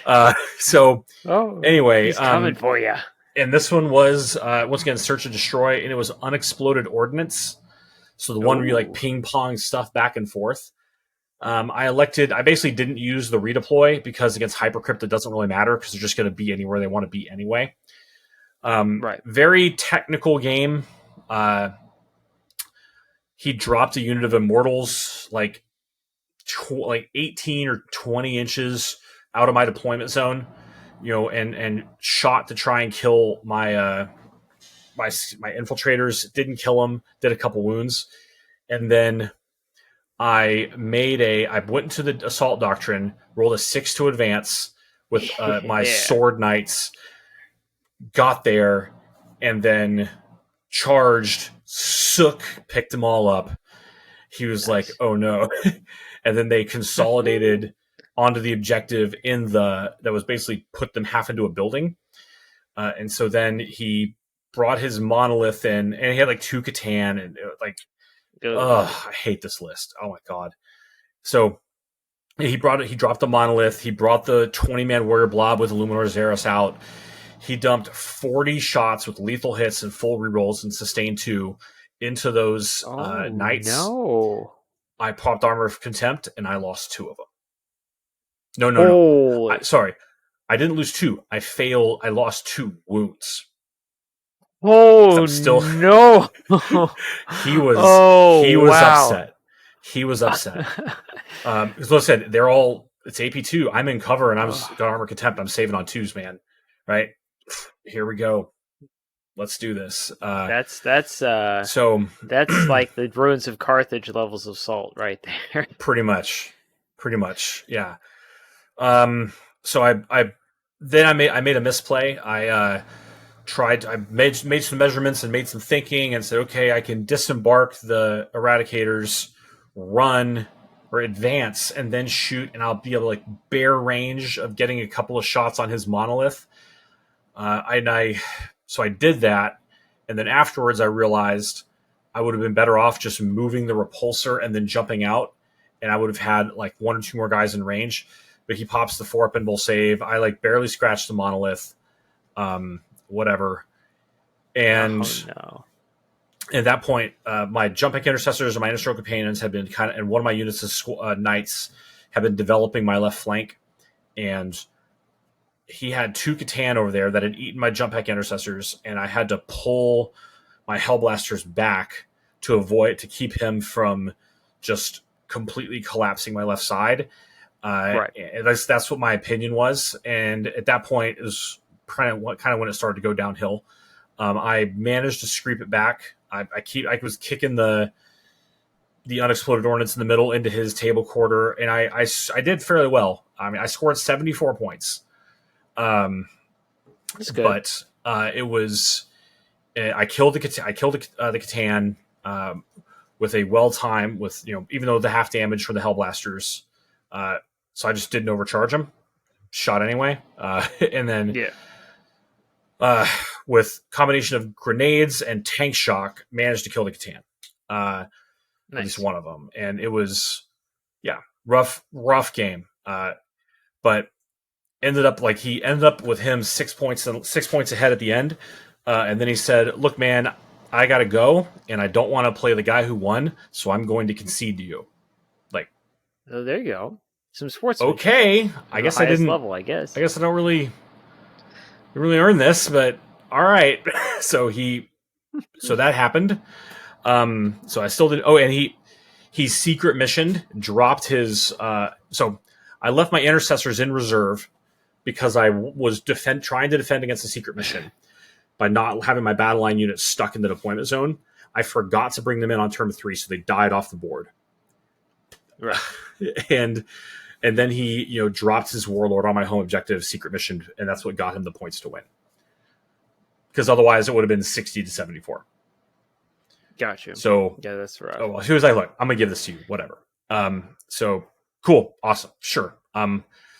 that. So anyway, he's coming for you. And this one was, once again, Search and Destroy, and it was unexploded ordnance. So the one where you like ping pong stuff back and forth. I basically didn't use the redeploy because against Hypercrypt, it doesn't really matter because they're just going to be anywhere they want to be anyway. Right. Very technical game. He dropped a unit of Immortals like 18 or 20 inches out of my deployment zone, and shot to try and kill my my infiltrators. Didn't kill them. Did a couple wounds, and then I went into the assault doctrine, rolled a 6 to advance with my sword knights, got there, and then charged. Sook picked them all up. He was like, oh no. And then they consolidated onto the objective that was basically put them half into a building. And so then he brought his monolith in, and he had like 2 Catan, and I hate this list. Oh my God. So he dropped the monolith. He brought the 20-man warrior blob with Illuminor Zeros out. He dumped 40 shots with lethal hits and full rerolls and sustained 2 into those knights. No. I popped Armor of Contempt, and I lost 2 of them. No. Sorry. I didn't lose 2. I lost 2 wounds. Oh, no. He was upset. He was upset. As I said, it's AP2. I'm in cover, and got Armor Contempt. I'm saving on 2s, man. Right? Here we go. Let's do this. That's like the Ruins of Carthage levels of salt right there. Pretty much, yeah. So I made a misplay. I made some measurements and made some thinking and said, okay, I can disembark the Eradicators, run or advance, and then shoot, and I'll be able to like bear range of getting a couple of shots on his monolith. So I did that, and then afterwards I realized I would have been better off just moving the repulsor and then jumping out, and I would have had like 1 or 2 more guys in range. But he pops the 4 pinball save. I like barely scratched the monolith, whatever. And at that point, my jumping intercessors and my inner companions have been and one of my units of knights have been developing my left flank, and he had 2 Catan over there that had eaten my jump pack intercessors, and I had to pull my Hellblasters back to keep him from just completely collapsing my left side. Right. And that's what my opinion was. And at that point, it was kind of when it started to go downhill. I managed to scrape it back. I was kicking the unexploded ordnance in the middle into his table quarter, and I did fairly well. I mean, I scored 74 points. That's good. But it was I killed the Catan with a well time with even though the half damage for the Hellblasters. So I just didn't overcharge him. Shot anyway, and then with combination of grenades and tank shock, managed to kill the Catan. Nice. At least one of them, and it was rough game. But ended up with him 6 points ahead at the end, and then he said, "Look, man, I gotta go, and I don't want to play the guy who won, so I'm going to concede to you." Oh, there you go. Some sportsmanship. Okay, I guess I didn't. Level, I guess. I don't really earn this, but all right. So that happened. So I still did. Oh, and he secret missioned, dropped his. So I left my intercessors in reserve because I was trying to defend against the secret mission by not having my battle line units stuck in the deployment zone. I forgot to bring them in on turn 3, so they died off the board. Right. and then he dropped his warlord on my home objective, secret mission, and that's what got him the points to win. Because otherwise it would have been 60 to 74. Gotcha. So yeah, that's right. Oh well, he was like, "Look, I'm gonna give this to you, whatever." So cool, awesome, sure.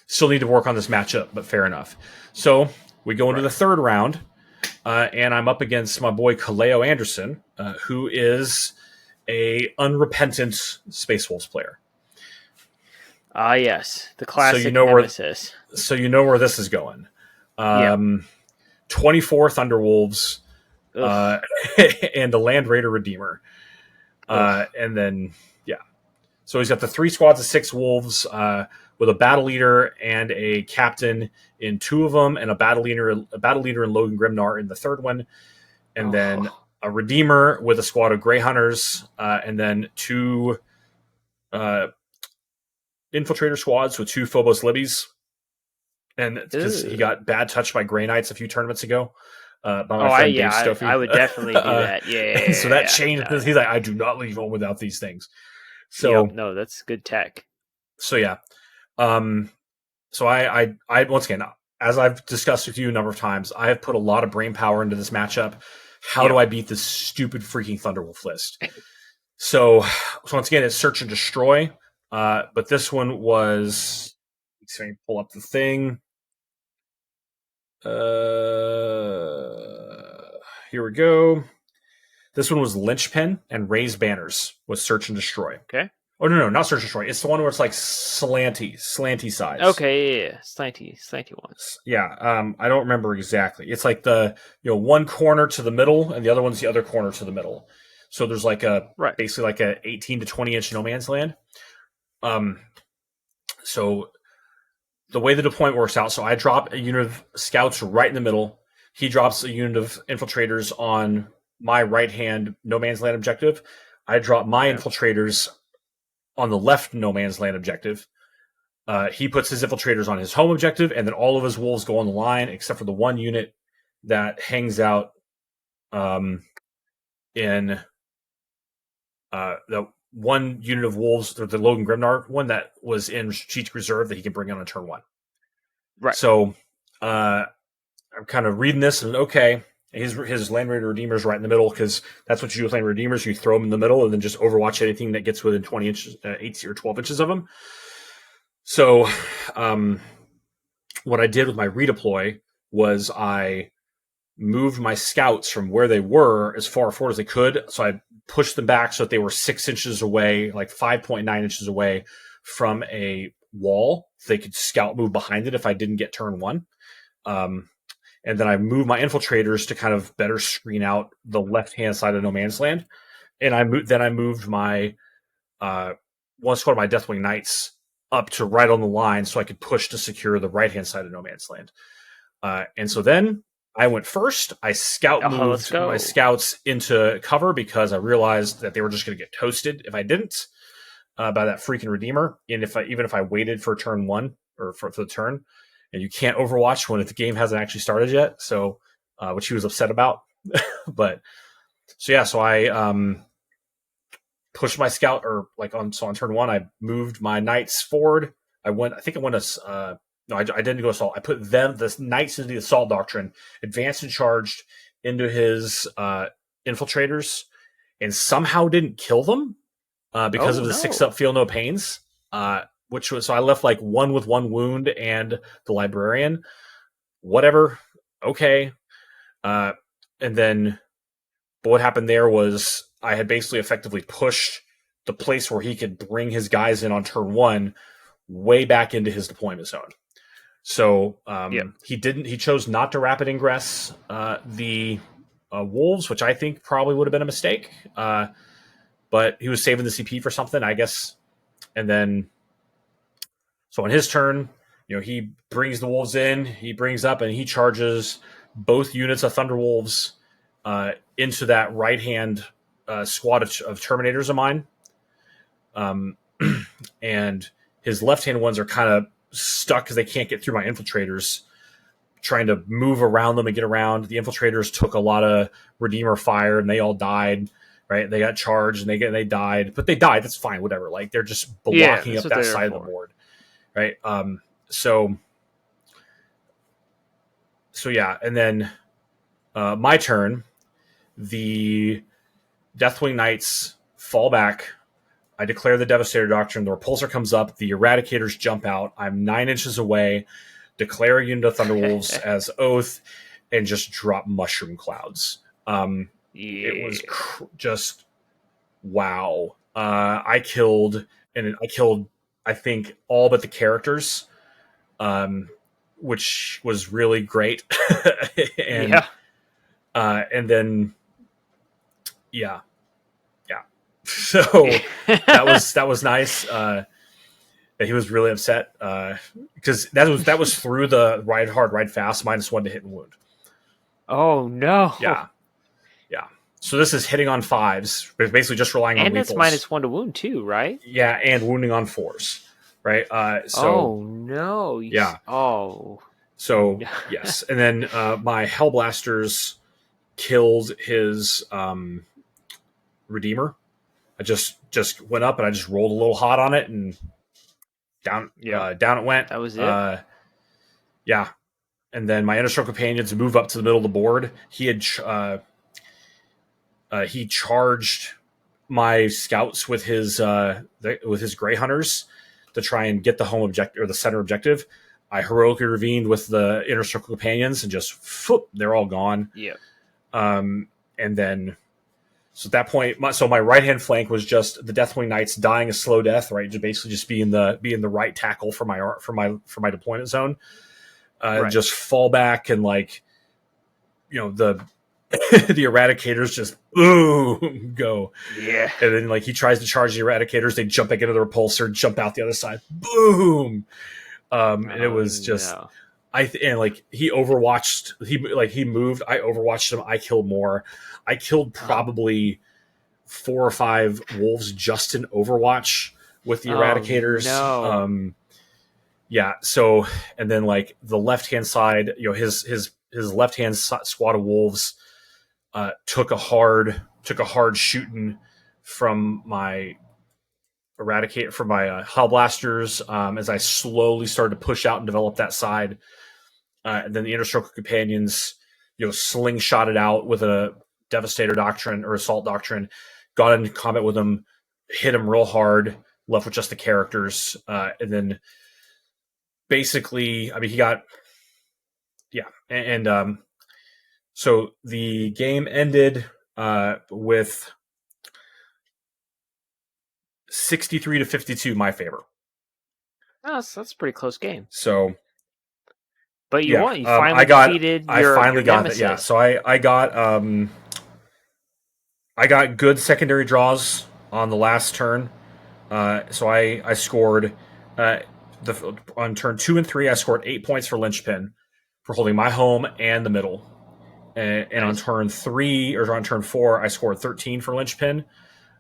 Still need to work on this matchup, but fair enough. So we go into the third round, and I'm up against my boy Kaleo Anderson, who is a unrepentant Space Wolves player. Ah, yes, the classic so nemesis. So you know where this is going. 24 Thunderwolves. And the Land Raider Redeemer. And then, so he's got the 3 squads of 6 wolves with a battle leader and a captain in 2 of them, and a battle leader in Logan Grimnar in the 3rd one, and then a Redeemer with a squad of Grey Hunters, and then 2 infiltrator squads with 2 Phobos Libbies. And because he got bad touched by Grey Knights a few tournaments ago. By my friend Dave Stoffi. I would definitely do that. Yeah. So that changed because he's like, I do not leave home without these things. So no, that's good tech. So yeah, so I once again, as I've discussed with you a number of times, I have put a lot of brain power into this matchup. How do I beat this stupid freaking Thunderwolf list? So once again, it's search and destroy. But this one was. Let me pull up the thing. Here we go. This one was Lynchpin and Raise Banners was Search and Destroy. Okay. Oh no, not Search and Destroy. It's the one where it's like slanty sides. Okay, yeah. Slanty ones. Yeah, I don't remember exactly. It's like the one corner to the middle and the other one's the other corner to the middle. So there's like basically like a 18 to 20 inch no man's land. So the way the deployment works out, so I drop a unit of scouts right in the middle. He drops a unit of infiltrators on my right-hand no man's land objective. I drop my infiltrators on the left no man's land objective. He puts his infiltrators on his home objective, and then all of his wolves go on the line, except for the one unit that hangs out in the one unit of wolves, the Logan Grimnar one that was in strategic reserve that he can bring on turn 1. Right. So I'm kind of reading this and okay, his Land Raider Redeemers right in the middle because that's what you do with Land Raider Redeemers. You throw them in the middle and then just overwatch anything that gets within 20 inches, 8 or 12 inches of them. So what I did with my redeploy was I moved my scouts from where they were as far forward as they could. So I pushed them back so that they were 6 inches away, like 5.9 inches away from a wall. So they could scout move behind it if I didn't get turn 1. And then I moved my infiltrators to kind of better screen out the left-hand side of no man's land. And I moved my one squad of my Deathwing Knights up to right on the line so I could push to secure the right-hand side of no man's land. And so then I went first. I moved my scouts into cover because I realized that they were just going to get toasted if I didn't by that freaking Redeemer. And even if I waited for turn 1 or for the turn, and you can't overwatch when the game hasn't actually started yet. So, which he was upset about. But so I pushed my scout on turn 1, I moved my knights forward. I didn't go assault. I put the knights into the assault doctrine, advanced and charged into his infiltrators, and somehow didn't kill them because of the 6-up feel no pains. So I left like 1 with 1 wound and the librarian. Whatever. Okay. But what happened there was I had basically effectively pushed the place where he could bring his guys in on turn 1 way back into his deployment zone. So he chose not to rapid ingress the wolves, which I think probably would have been a mistake. But he was saving the CP for something, I guess. And then So on his turn, he brings the wolves in. He brings up and he charges both units of Thunderwolves into that right hand squad of Terminators of mine. And his left hand ones are kind of stuck because they can't get through my infiltrators, trying to move around them and get around. The infiltrators took a lot of Redeemer fire and they all died. Right? They got charged and they died, but they died. That's fine, whatever. Like they're just blocking up that side of the board, right? So yeah, and then my turn. The Deathwing Knights fall back. I declare the Devastator Doctrine. The repulsor comes up. The Eradicators jump out. I'm 9 inches away. Declare a unit of Thunderwolves as oath, and just drop mushroom clouds. It was just wow. I killed, I think, all but the characters, which was really great. And then so that was nice. He was really upset because that was through the ride hard, ride fast, -1 to hit and wound. Oh no! Yeah. So this is hitting on 5s, but basically just relying on lethals. And it's -1 to wound too, right? Yeah, and wounding on 4s, right? Oh no! Yeah. Oh. So yes, and then my Hellblasters killed his Redeemer. I just went up and I just rolled a little hot on it and down it went. That was it. Yeah, and then my Inner Circle companions move up to the middle of the board. He charged my scouts with his Grey Hunters to try and get the home objective or the center objective. I heroically revened with the Inner Circle companions and just they're all gone. Yeah. And then so at that point, my right hand flank was just the Deathwing Knights dying a slow death, right? Just basically just being the right tackle for my deployment zone. Right. Just fall back and the the Eradicators just boom go. Yeah. And then he tries to charge the Eradicators, they jump back into the repulsor, jump out the other side, boom. And it was just he overwatched. He moved. I overwatched him. I killed more. I killed probably 4 or 5 wolves just in Overwatch with the Eradicators. No. Yeah. So and then the left hand side, his left hand squad of wolves took a hard shooting from my Hellblasters as I slowly started to push out and develop that side. And then the Inner Circle companions, slingshotted out with a Devastator Doctrine or Assault Doctrine, got into combat with him, hit him real hard, left with just the characters, and then basically, he got so the game ended with 63-52, my favor. Oh, that's a pretty close game. So, but you won. You finally defeated your nemesis. that. Yeah. So I got good secondary draws on the last turn. So I scored on turn 2 and 3. I scored 8 points for Linchpin for holding my home and the middle. And nice. On turn 3 or on turn 4, I scored 13 for Linchpin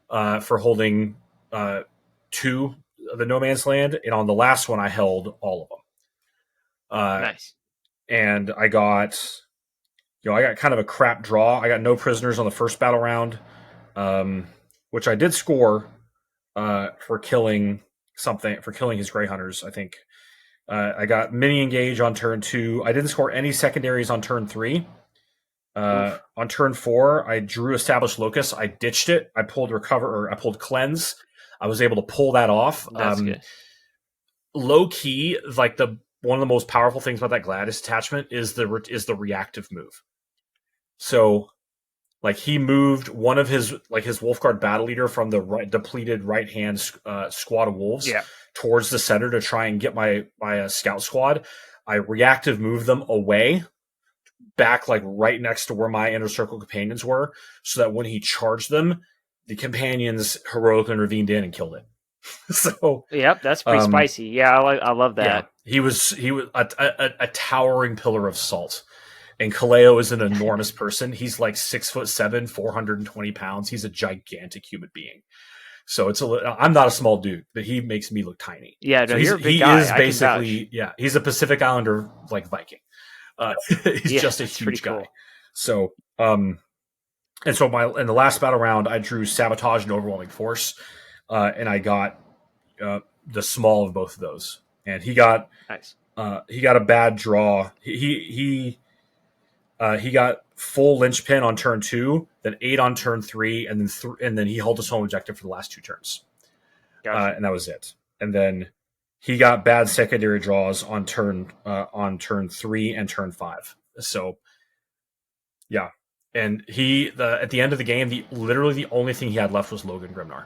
for holding 2 of the No Man's Land, and on the last one, I held all of them. Nice. And I got kind of a crap draw. I got no prisoners on the first battle round, which I did score for killing his Grey Hunters. I think I got mini engage on turn 2. I didn't score any secondaries on turn 3. On turn 4, I drew Established Locus. I ditched it. I pulled Cleanse. I was able to pull that off. That's good. Low key, one of the most powerful things about that Gladys attachment is the reactive move. So, he moved one of his Wolfguard battle leader from the depleted right hand squad of wolves towards the center to try and get my scout squad. I reactive moved them away, back right next to where my Inner Circle companions were, so that when he charged them, the companions heroically intervened in and killed it. So, Yep, that's pretty spicy. Yeah, I love yeah, that. he was a towering pillar of salt. And Kaleo is an enormous person. He's like 6'7", 420 pounds. He's a gigantic human being. So I'm not a small dude, but he makes me look tiny. Yeah, So no, you're a big he guy. is I can vouch. basically, yeah, he's a Pacific Islander like Viking. He's Yeah, just a that's pretty huge guy. cool. So and so in the last battle round, I drew Sabotage and Overwhelming Force, and I got the small of both of those. And he got Nice. a bad draw. He got full linchpin on turn 2, then 8 on turn 3, and then he held his home objective for the last 2 turns, Gotcha. and that was it. And then he got bad secondary draws on turn 3 and turn 5. So yeah, and at the end of the game, literally the only thing he had left was Logan Grimnar,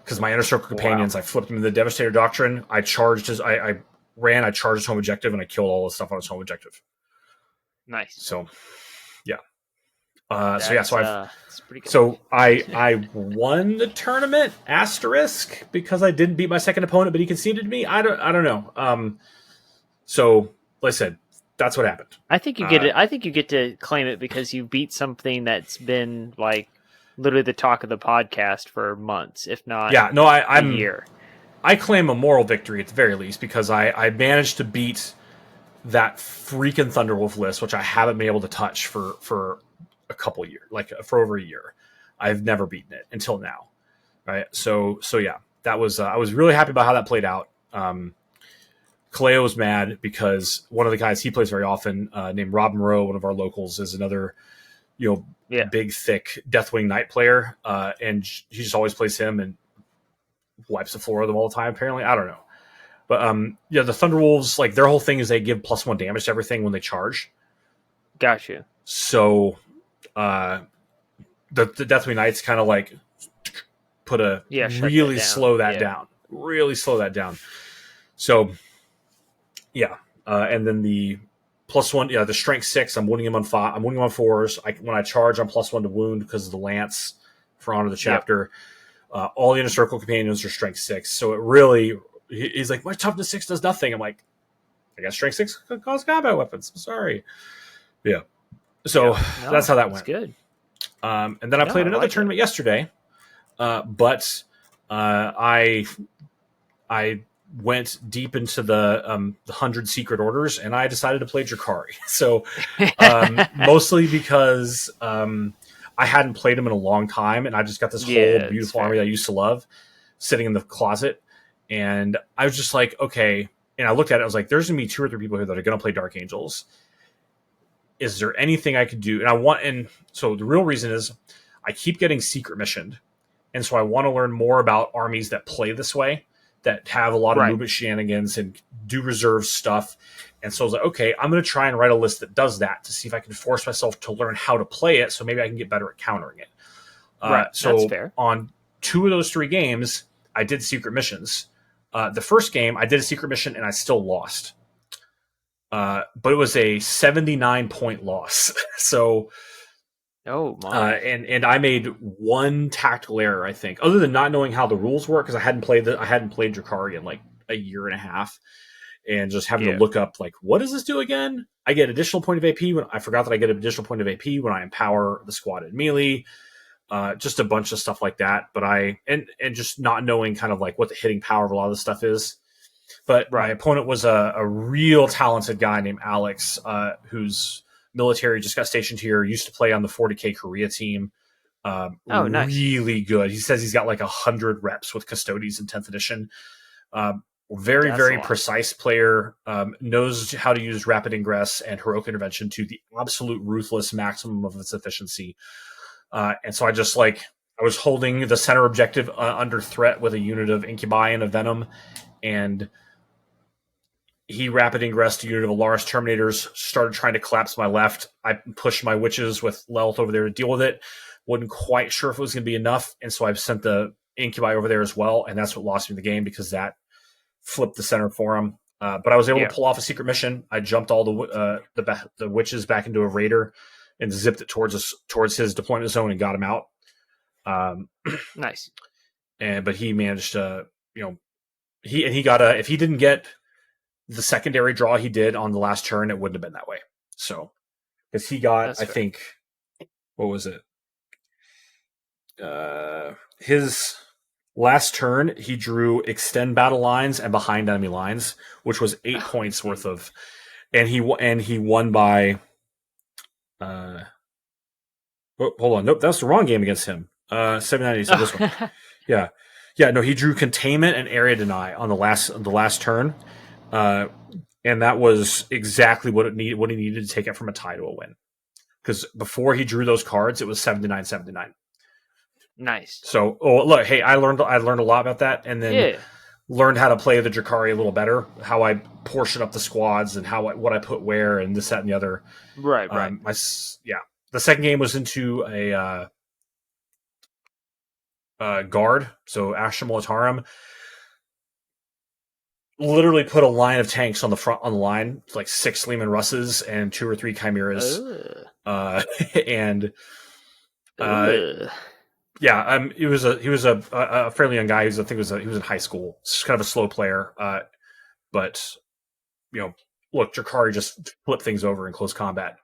because my inner circle companions, I flipped him in the Devastator Doctrine. I charged I charged his home objective, and I killed all the stuff on his home objective. Nice. So, yeah. That's pretty good. So I won the tournament asterisk because I didn't beat my second opponent, but he conceded to me. I don't know. So like I said, that's what happened. I think you get it. I think you get to claim it because you beat something that's been like literally the talk of the podcast for months, if not a year. I claim a moral victory at the very least because I managed to beat that freaking Thunderwolf list, which I haven't been able to touch for a couple years, like for over a year. I've never beaten it until now. Right. So yeah, that was, I was really happy about how that played out. Kaleo was mad because one of the guys he plays very often, named Rob Moreau, one of our locals, is another, big, thick Deathwing Knight player. And he just always plays him and wipes the floor with them all the time, apparently. I don't know. But the Thunderwolves, like, their whole thing is they give +1 damage to everything when they charge. Gotcha. So the Deathwing Knights kind of like really slow that down. Really slow that down. So yeah. And then the +1, the strength 6, I'm winning him on 5. I'm winning him on 4s. When I charge, I'm +1 to wound because of the lance for Honor the Chapter. Yep. All the inner circle companions are strength 6. So it really, he's like, my toughness 6 does nothing. I'm like, I got strength 6 could cause combat weapons. I'm sorry. Yeah. So that's how that went. Good. And then I played another tournament yesterday, but I went deep into the 100 secret orders, and I decided to play Drakari. So mostly because I hadn't played him in a long time, and I just got this whole beautiful army that I used to love sitting in the closet, and I was just like, okay. And I looked at it, I was like, there's going to be 2 or 3 people here that are going to play Dark Angels. Is there anything I could do? And so the real reason is I keep getting secret missioned. And so I want to learn more about armies that play this way, that have a lot of movement shenanigans and do reserve stuff. And so I was like, okay, I'm going to try and write a list that does that to see if I can force myself to learn how to play it. So maybe I can get better at countering it. So that's fair. On 2 of those 3 games, I did secret missions. The first game, I did a secret mission and I still lost. But it was a 79-point loss. So, and I made 1 tactical error, I think, other than not knowing how the rules work, because I hadn't played Drakari in like a year and a half, and just having to look up like, what does this do again? I get additional point of AP when I forgot that I get an additional point of AP when I empower the squad in melee. Just a bunch of stuff like that. But and just not knowing kind of like what the hitting power of a lot of this stuff is. But my opponent was a real talented guy named Alex, whose military just got stationed here, used to play on the 40K Korea team. Nice. Really good. He says he's got like 100 reps with Custodes in 10th edition. Very precise player, knows how to use rapid ingress and heroic intervention to the absolute ruthless maximum of its efficiency. And so I was holding the center objective under threat with a unit of Incubi and a Venom, and he rapid ingressed a unit of Alaris Terminators, started trying to collapse my left. I pushed my witches with Lelith over there to deal with it. Wasn't quite sure if it was going to be enough, and so I sent the Incubi over there as well, and that's what lost me the game because that flipped the center for him. But I was able to pull off a secret mission. I jumped all the witches back into a raider and zipped it towards his deployment zone and got him out. Nice. but he managed to, he got if he didn't get the secondary draw he did on the last turn, it wouldn't have been that way. So, because he got, That's I fair. think, what was it? His last turn, he drew extend battle lines and behind enemy lines, which was 8 points worth of, and he won by. Hold on, nope, that's the wrong game against him. 79. So this one, yeah. No, he drew containment and area deny on the last turn, and that was exactly what he needed to take it from a tie to a win. Because before he drew those cards, it was 79-79. Nice. So, look, hey, I learned a lot about that, and then learned how to play the Drakari a little better, how I portion up the squads, and what I put where, and this, that, and the other. Right. The second game was into a guard, so Ashram Militarum. Literally put a line of tanks on the line, like 6 Lehman Russes and 2 or 3 Chimeras, and he was a fairly young guy. He was in high school. He's kind of a slow player, but look, Drakari just flipped things over in close combat,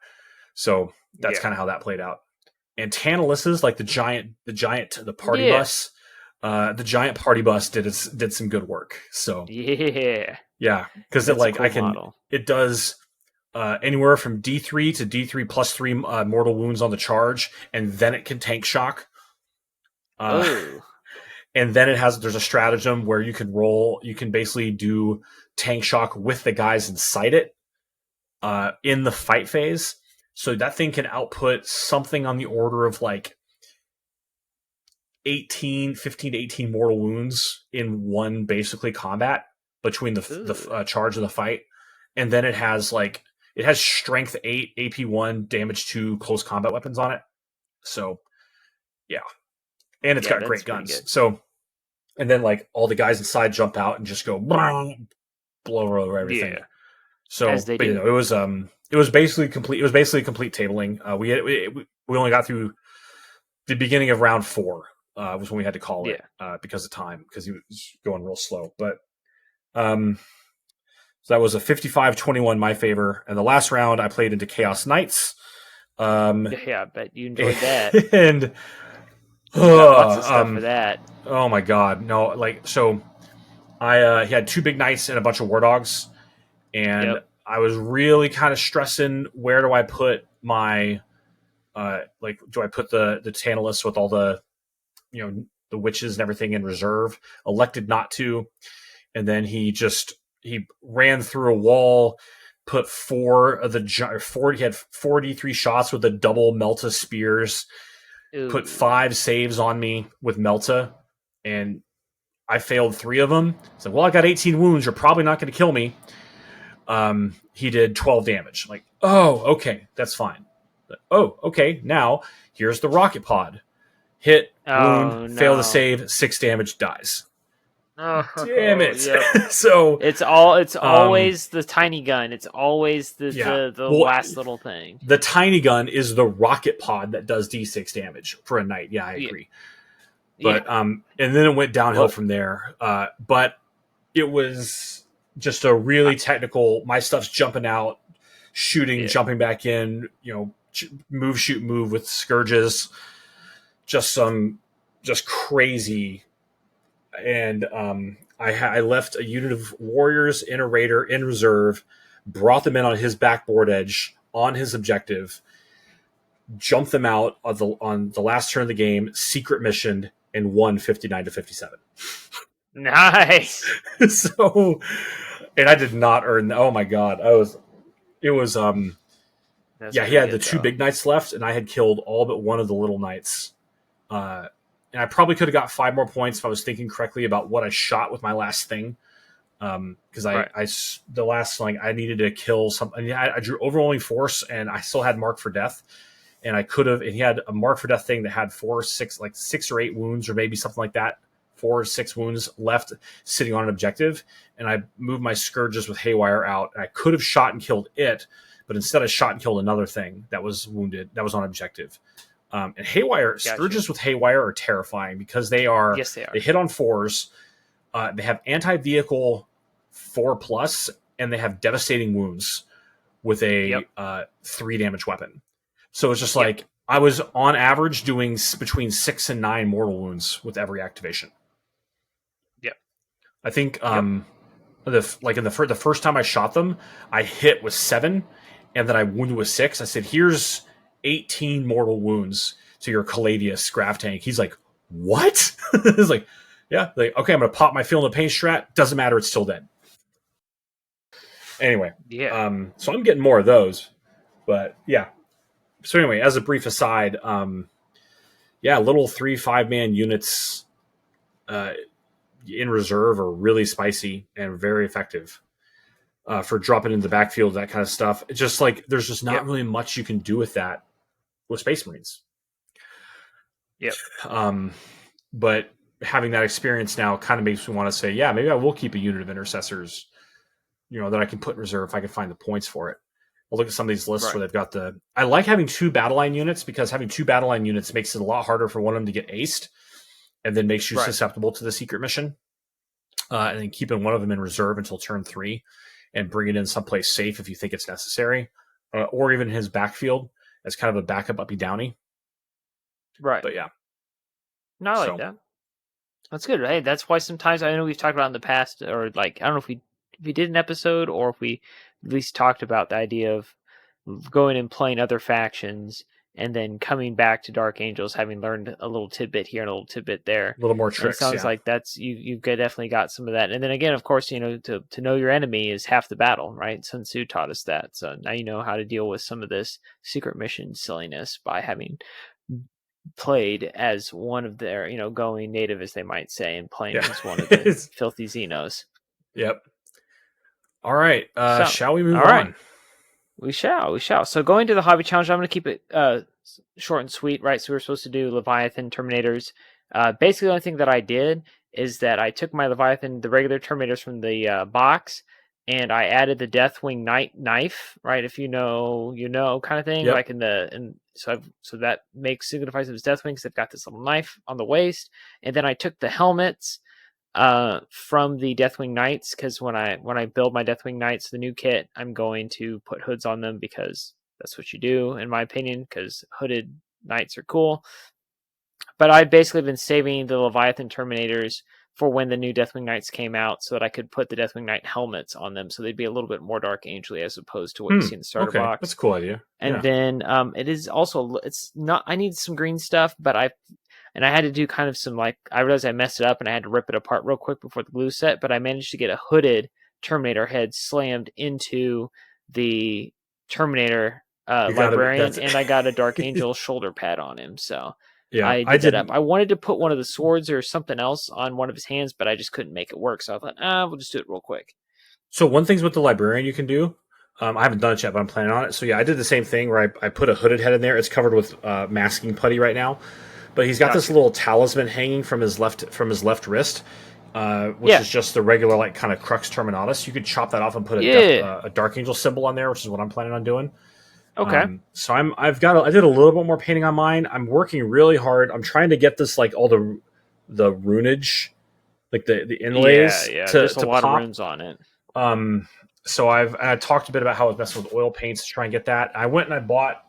so that's kind of how that played out. And Tantalis's, like the party bus. The giant party bus did some good work. So because it does anywhere from D3 to D3 plus 3 mortal wounds on the charge, and then it can tank shock. And then there's a stratagem where you can basically do tank shock with the guys inside it in the fight phase. So that thing can output something on the order of like 15 to 18 mortal wounds in one basically combat between the charge of the fight. And then it has strength 8, AP 1, damage 2 close combat weapons on it. So yeah. And it's got great guns. So, and then like all the guys inside jump out and just go blow over everything. Yeah. So it was basically complete. It was basically complete tabling. We only got through the beginning of round 4. Was when we had to call it because of time, because he was going real slow. But so that was a 55-21 my favor. And the last round I played into Chaos Knights. I bet you enjoyed that. And lots of stuff for that. Oh my god, no! So I he had 2 big knights and a bunch of war dogs, and I was really kind of stressing where do I put my do I put the Tantalus with all the the witches and everything in reserve? Elected not to, and then he ran through a wall, put 4 of the 40. He had 43 shots with the double Melta spears. Ooh. Put 5 saves on me with Melta, and I failed 3 of them. So, well, I got 18 wounds. You're probably not going to kill me. He did 12 damage. Like, oh, okay, that's fine. But, oh, okay, now here's the rocket pod. Hit, wound, fail to save, 6 damage, dies. Oh, damn it! Yep. So it's always the tiny gun. It's always the last little thing. The tiny gun is the rocket pod that does D6 damage for a knight. Yeah, I agree. But and then it went downhill from there. But it was just a really technical. My stuff's jumping out, shooting, jumping back in. Move, shoot, move with scourges. Just crazy. And I left a unit of warriors in a raider in reserve, brought them in on his backboard edge on his objective, jumped them out on the last turn of the game, secret missioned, and won 59-57. Nice. So, and I did not earn. Oh my god, he had the 2 big knights left, and I had killed all but one of the little knights. And I probably could have got 5 more points if I was thinking correctly about what I shot with my last thing. Because the last thing I needed to kill something. I drew overwhelming force, and I still had mark for death. And I could have. And he had a mark for death thing that had 6 or 8 wounds, or maybe something like that. 4 or 6 wounds left, sitting on an objective. And I moved my scourges with Haywire out. And I could have shot and killed it, but instead I shot and killed another thing that was wounded. That was on objective. And Haywire, Gotcha. Scourges with Haywire are terrifying because they Yes, they hit on 4s. They have anti-vehicle 4+, and they have devastating wounds with a 3 damage weapon. So it's just like I was on average doing between 6 and 9 mortal wounds with every activation. Yep. I think the first time I shot them, I hit with 7, and then I wounded with 6. I said, "Here's 18 mortal wounds to your Caladius grav tank." He's like, "What?" He's like, "Yeah." Like, okay, I'm gonna pop my feel in the pain strat. Doesn't matter, it's still dead. Anyway, so I'm getting more of those, but yeah. So anyway, as a brief aside, little 3-5 man units in reserve are really spicy and very effective for dropping into the backfield, that kind of stuff. It's just like there's just not really much you can do with that with Space Marines. Yep. But having that experience now kind of makes me want to say, yeah, maybe I will keep a unit of intercessors, that I can put in reserve if I can find the points for it. I'll look at some of these lists where they've got I like having 2 battle line units because having 2 battle line units makes it a lot harder for one of them to get aced and then makes you susceptible to the secret mission. And then keeping one of them in reserve until turn 3 and bring it in someplace safe if you think it's necessary, or even his backfield as kind of a backup uppy downy. Right. But yeah. No, I like that. That's good. Hey, that's why sometimes I know we've talked about in the past, or like, I don't know if we did an episode or if we at least talked about the idea of going and playing other factions and then coming back to Dark Angels, having learned a little tidbit here and a little tidbit there. A little more tricks. It sounds like that's you've definitely got some of that. And then again, of course, to know your enemy is half the battle, right? Sun Tzu taught us that. So now you know how to deal with some of this secret mission silliness by having played as one of their, going native, as they might say, and playing as one of the filthy Xenos. Yep. All right. Shall we move on? Right. We shall. So going to the hobby challenge, I'm going to keep it short and sweet, right? So we're supposed to do Leviathan Terminators. Basically, the only thing that I did is that I took my Leviathan, the regular Terminators from the box, and I added the Deathwing knife, right? If you know, kind of thing. Yep. Like so that signifies it was Deathwing because they've got this little knife on the waist, and then I took the helmets from the Deathwing Knights, because when I build my Deathwing Knights, the new kit, I'm going to put hoods on them because that's what you do, in my opinion, because hooded knights are cool. But I'd basically been saving the Leviathan Terminators for when the new Deathwing Knights came out so that I could put the Deathwing Knight helmets on them so they'd be a little bit more Dark Angel-y as opposed to what you see in the starter box. That's a cool idea. And then it is also, it's not, I need some green stuff, but I had to do kind of some, like, I realized I messed it up and I had to rip it apart real quick before the glue set, but I managed to get a hooded Terminator head slammed into the Terminator librarian, and I got a Dark Angel shoulder pad on him, so I did that up. I wanted to put one of the swords or something else on one of his hands, but I just couldn't make it work, so I thought, we'll just do it real quick. So one thing with the librarian you can do, I haven't done it yet, but I'm planning on it. So yeah, I did the same thing where I put a hooded head in there. It's covered with masking putty right now. But he's got this little talisman hanging from his left wrist, which is just the regular, like, kind of Crux Terminatus. You could chop that off and put a Dark Angel symbol on there, which is what I'm planning on doing. Okay. So I did a little bit more painting on mine. I'm working really hard. I'm trying to get this, like, all the runage, like the inlays. There's a lot pop. of runes on it. So I talked a bit about how I was messing with oil paints to try and get that. I went and I bought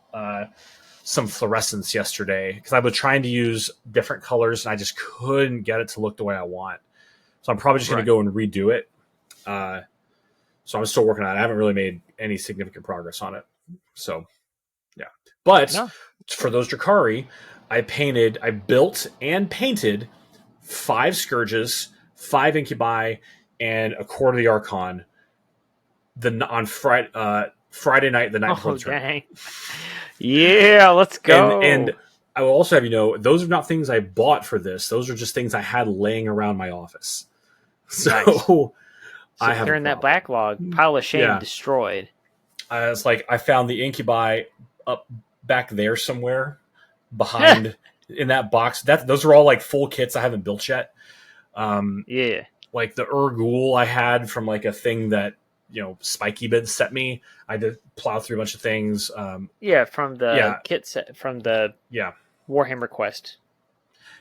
some fluorescence yesterday because I was trying to use different colors and I just couldn't get it to look the way I want. So I'm probably just going to go and redo it. So I'm still working on it. I haven't really made any significant progress on it. So, yeah. But for those Drakari, I built and painted 5 Scourges, 5 Incubi, and a Court of the Archon on Friday night, the night before the tournament. Dang. Yeah, let's go. And I will also have you know, those are not things I bought for this. Those are just things I had laying around my office. So I have in that backlog, pile of shame destroyed. It's like I found the Incubi up back there somewhere behind in that box. Those are all like full kits I haven't built yet. Like the Urgul I had from like a thing that Spiky Bid sent me. I did plow through a bunch of things. From the kit set from the Warhammer Quest.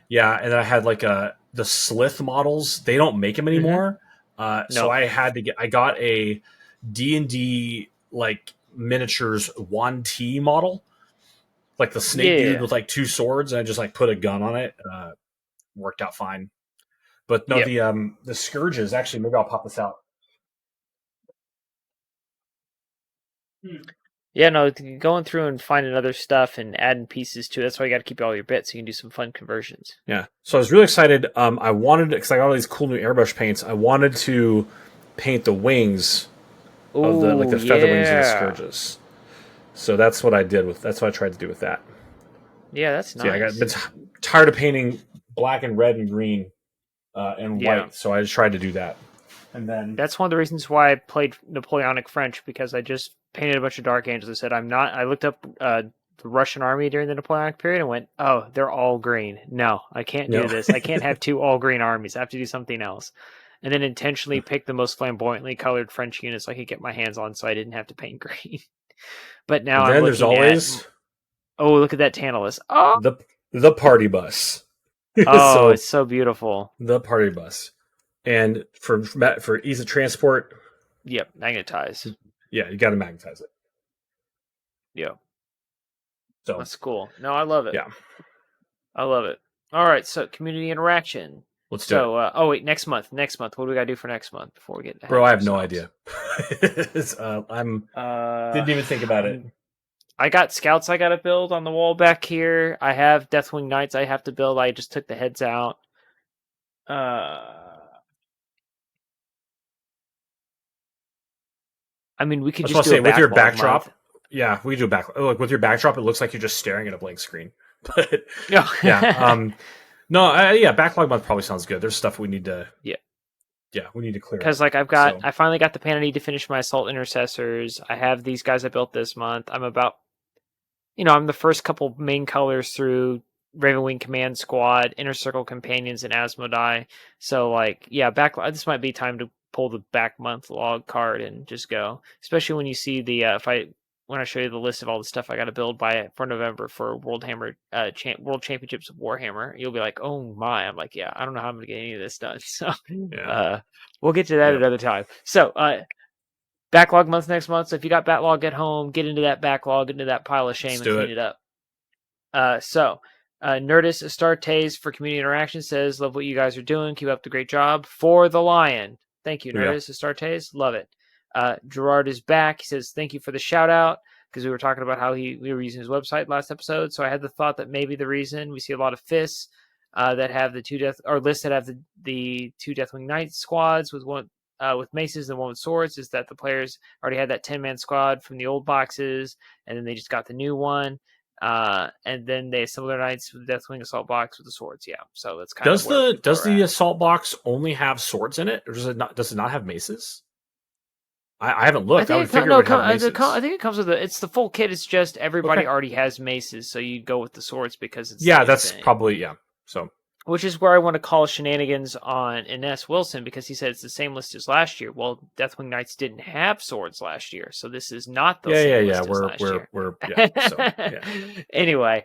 Yeah, and then I had like the Slith models. They don't make them anymore. So No. I got a D&D like miniatures 1T model, like the snake dude Yeah. with like two swords, and I just like put a gun on it. Worked out fine. But no, Yep. the scourges, actually, maybe I'll pop this out. Yeah, no, going through and finding other stuff and adding pieces to it. That's why you got to keep all your bits so you can do some fun conversions. Yeah. So I was really excited. I wanted, because I got all these cool new airbrush paints, I wanted to paint the wings of Oh, the feather wings of the yeah. scourges. So that's what I did with. That's what I tried to do with that. Yeah, that's So yeah, I got nice. been tired of painting black and red and green and Yeah. white, so I just tried to do that. And then That's one of the reasons why I played Napoleonic French, because I just painted a bunch of Dark Angels. I said, I looked up the Russian army during the Napoleonic period and went, oh, they're all green. No, I can't do no, this. I can't have two all green armies. I have to do something else. And then intentionally pick the most flamboyantly colored French units I could get my hands on so I didn't have to paint green. But now and I'm then there's looking at, always oh, look at that Tantalus. Oh, the the party bus. oh, So it's so beautiful. the party bus, and for ease of transport, Yep, magnetize. yeah, you got to magnetize it. Yep, So that's cool. No, I love it. yeah, I love it. All right, so community interaction. let's do it, So, oh wait, next month. Next month, what do we got to do for next month before we get ahead bro. of I have no ourselves? idea. I'm Uh, didn't even think about it. I got scouts I got to build on the wall back here. I have Deathwing Knights I have to build. I just took the heads out. I mean, we I could was just about to do a say with your backlog month. backdrop. Yeah, we do back. Like with your backdrop, it looks like you're just staring at a blank screen. But No. yeah, no, yeah, backlog month probably sounds good. There's stuff we need to. Yeah. Yeah, we need to clear Because up. like So I finally got the pan I need to finish my assault intercessors. I have these guys I built this month. I'm the first couple main colors through Ravenwing Command Squad, Inner Circle Companions, and Asmodai. So like, yeah, this might be time to pull the back month log card and just go. Especially when you see the when I show you the list of all the stuff I got to build for November for World World Championships of Warhammer, you'll be like, oh my! I'm like, yeah, I don't know how I'm gonna get any of this done. So yeah, we'll get to that yep. another time. So backlog month next month. So if you got backlog at home, get into that backlog, into that pile of shame, Let's and do clean it. it up. Nerdist Astartes for community interaction says, love what you guys are doing. Keep up the great job. For the Lion. Thank you, There we go. Nerdist Astartes. Love it. Gerard is back. He says, thank you for the shout out, because we were talking about how we were using his website last episode. So I had the thought that maybe the reason we see a lot of fists that have the lists that have the two Deathwing Knight squads with maces and one with swords is that the players already had that 10-man squad from the old boxes, and then they just got the new one. And then they assemble their knights with the Deathwing assault box with the swords. Yeah, so that's kind of where people Does are the at. assault box only have swords in it, or does it not have maces? I haven't I looked. I think would figure it would have maces. I think it comes with it's the full kit. It's just everybody Okay. already has maces, so you go with the swords because it's Yeah, the new that's thing. probably yeah. So Which is where I want to call shenanigans on Ines Wilson, because he said it's the same list as last year. Well, Deathwing Knights didn't have swords last year, so this is not the same list as last year. we're yeah. So yeah. Anyway,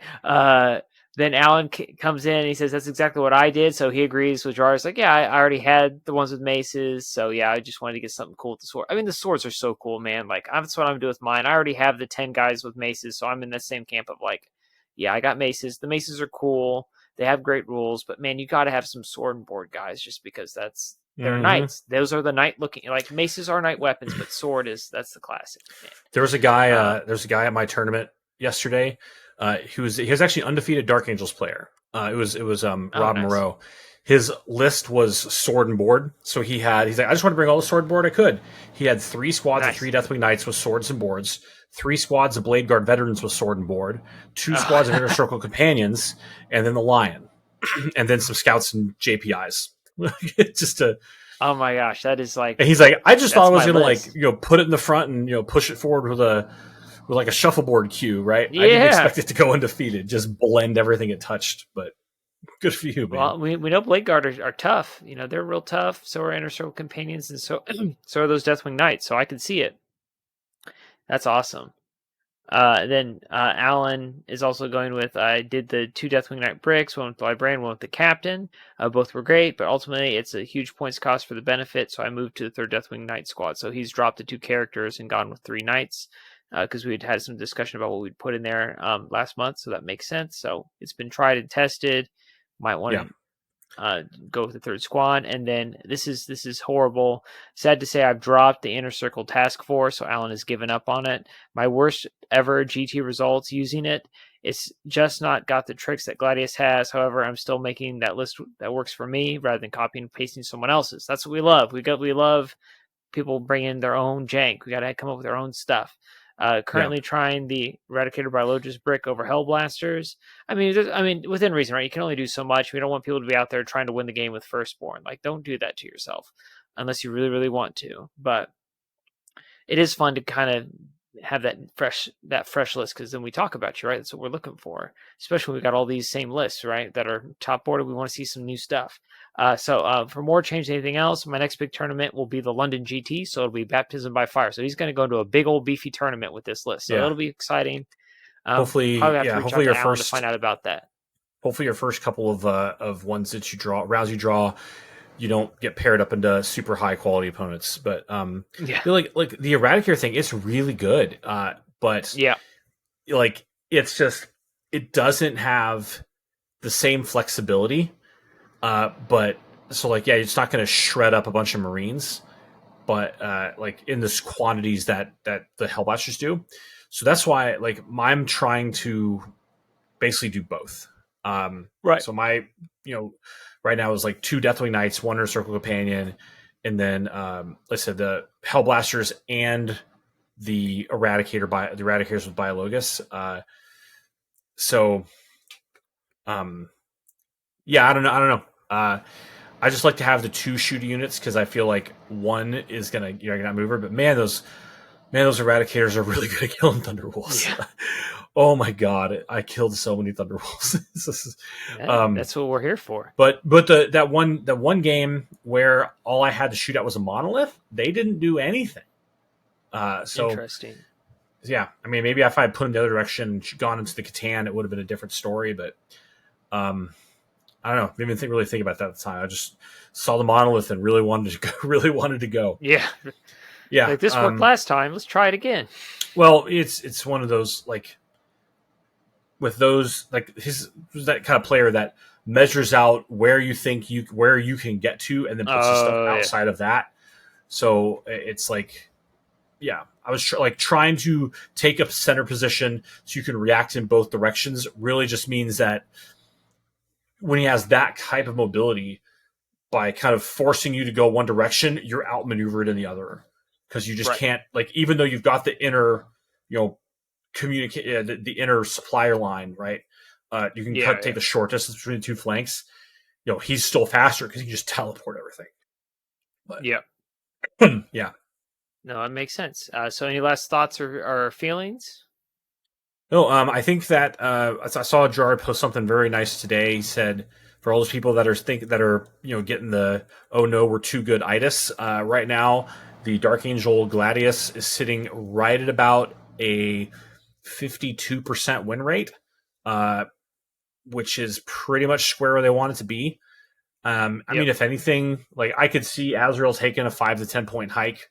then Alan comes in and he says that's exactly what I did. So he agrees with Jar. It's like, yeah, I already had the ones with maces, so yeah, I just wanted to get something cool with the sword. I mean, the swords are so cool, man. Like that's what I'm doing with mine. I already have the 10 guys with maces, so I'm in the same camp of like, yeah, I got maces. The maces are cool. They have great rules, but man, you got to have some sword and board guys just because they're knights. Those are the knight looking, like maces are knight weapons, but that's the classic. Man. There's a guy at my tournament yesterday. He was actually undefeated Dark Angels player. It was Rob nice. Moreau. His list was sword and board. So he's like, I just want to bring all the sword and board I could. He had 3 squads of 3 Deathwing Knights with swords and boards, 3 squads of Blade Guard veterans with sword and board, 2 squads of Inner Circle companions, and then the Lion, and then some scouts and JPIs. Just to. Oh my gosh, that is like. And he's like, I just thought I was gonna list. put it in the front and push it forward with like a shuffleboard cue, right? Yeah. I didn't expect it to go undefeated, just blend everything it touched, but good for you, man. Well, we know Blade Guard are tough. They're real tough. So are Inner Circle companions, and so are those Deathwing Knights. So I can see it. That's awesome. Then Alan is also going with, I did the 2 Deathwing Knight bricks, one with the librarian, one with the captain. Both were great, but ultimately it's a huge points cost for the benefit, so I moved to the 3rd Deathwing Knight squad. So he's dropped the 2 characters and gone with 3 knights, because we'd had some discussion about what we'd put in there last month, so that makes sense. So it's been tried and tested. Might want Yeah. to go with the 3rd squad. And then this is horrible. Sad to say, I've dropped the Inner Circle Task Force, so Alan has given up on it. My worst ever GT results using it. It's just not got the tricks that Gladius has. However, I'm still making that list that works for me rather than copying and pasting someone else's. That's what we love. We love people bring in their own jank. We got to come up with our own stuff. Yeah. Currently trying the Eradicator Biologist brick over Hellblasters. I mean, within reason, right? You can only do so much. We don't want people to be out there trying to win the game with Firstborn. Like, don't do that to yourself unless you really, really want to. But it is fun to kind of have that fresh list, because then we talk about you, right? That's what we're looking for, especially when we got all these same lists, right, that are top border. We want to see some new stuff. So for more change than anything else, my next big tournament will be the London GT, so it'll be Baptism by Fire. So he's going to go into a big old beefy tournament with this list, so Yeah. it'll be exciting. Hopefully, Probably have to yeah. reach out Hopefully, to your Alan to first, find out about that. hopefully, your first couple of ones that you draw, rounds you draw, you don't get paired up into super high quality opponents. But Yeah, like the Eradicator thing, it's really good. But yeah, like it's just it doesn't have the same flexibility. But so like yeah, it's not going to shred up a bunch of Marines, but like in this quantities that the Hellblasters do. So that's why like I'm trying to basically do both. right. So my right now is like 2 Deathwing Knights, 1 Inner Circle Companion, and then like I said, the Hellblasters and the Eradicators with Biologus. So yeah, I don't know. I just like to have the 2 shooting units because I feel like one is gonna not move her. But those Eradicators are really good at killing Thunderwolves. Yeah. Oh my god, I killed so many Thunderwolves. That's what we're here for. But that one game where all I had to shoot at was a monolith, they didn't do anything. So Interesting. yeah, I mean maybe if I had put in the other direction and gone into the Catan, it would have been a different story. But I don't know. I didn't really think about that at the time. I just saw the monolith and really wanted to go. Really wanted to go. Yeah. Yeah, Like, this worked last time. Let's try it again. well, it's one of those like with those like his that kind of player that measures out where you can get to and then puts the stuff outside of that. So it's like, yeah, I was trying to take a center position so you can react in both directions. Really, just means that when he has that type of mobility, by kind of forcing you to go one direction, you're outmaneuvered in the other because you just can't like even though you've got the inner communicate the inner supplier line, right? You can take the short distance between the 2 flanks. He's still faster because he can just teleport everything. But, yeah. No, that makes sense. So any last thoughts or feelings? No, I think that I saw Gerard post something very nice today. He said for all those people that are getting the oh no we're too good itis right now, the Dark Angel Gladius is sitting right at about a 52% win rate, which is pretty much square where they want it to be. I mean, if anything, like I could see Azrael taking a 5 to 10 point hike.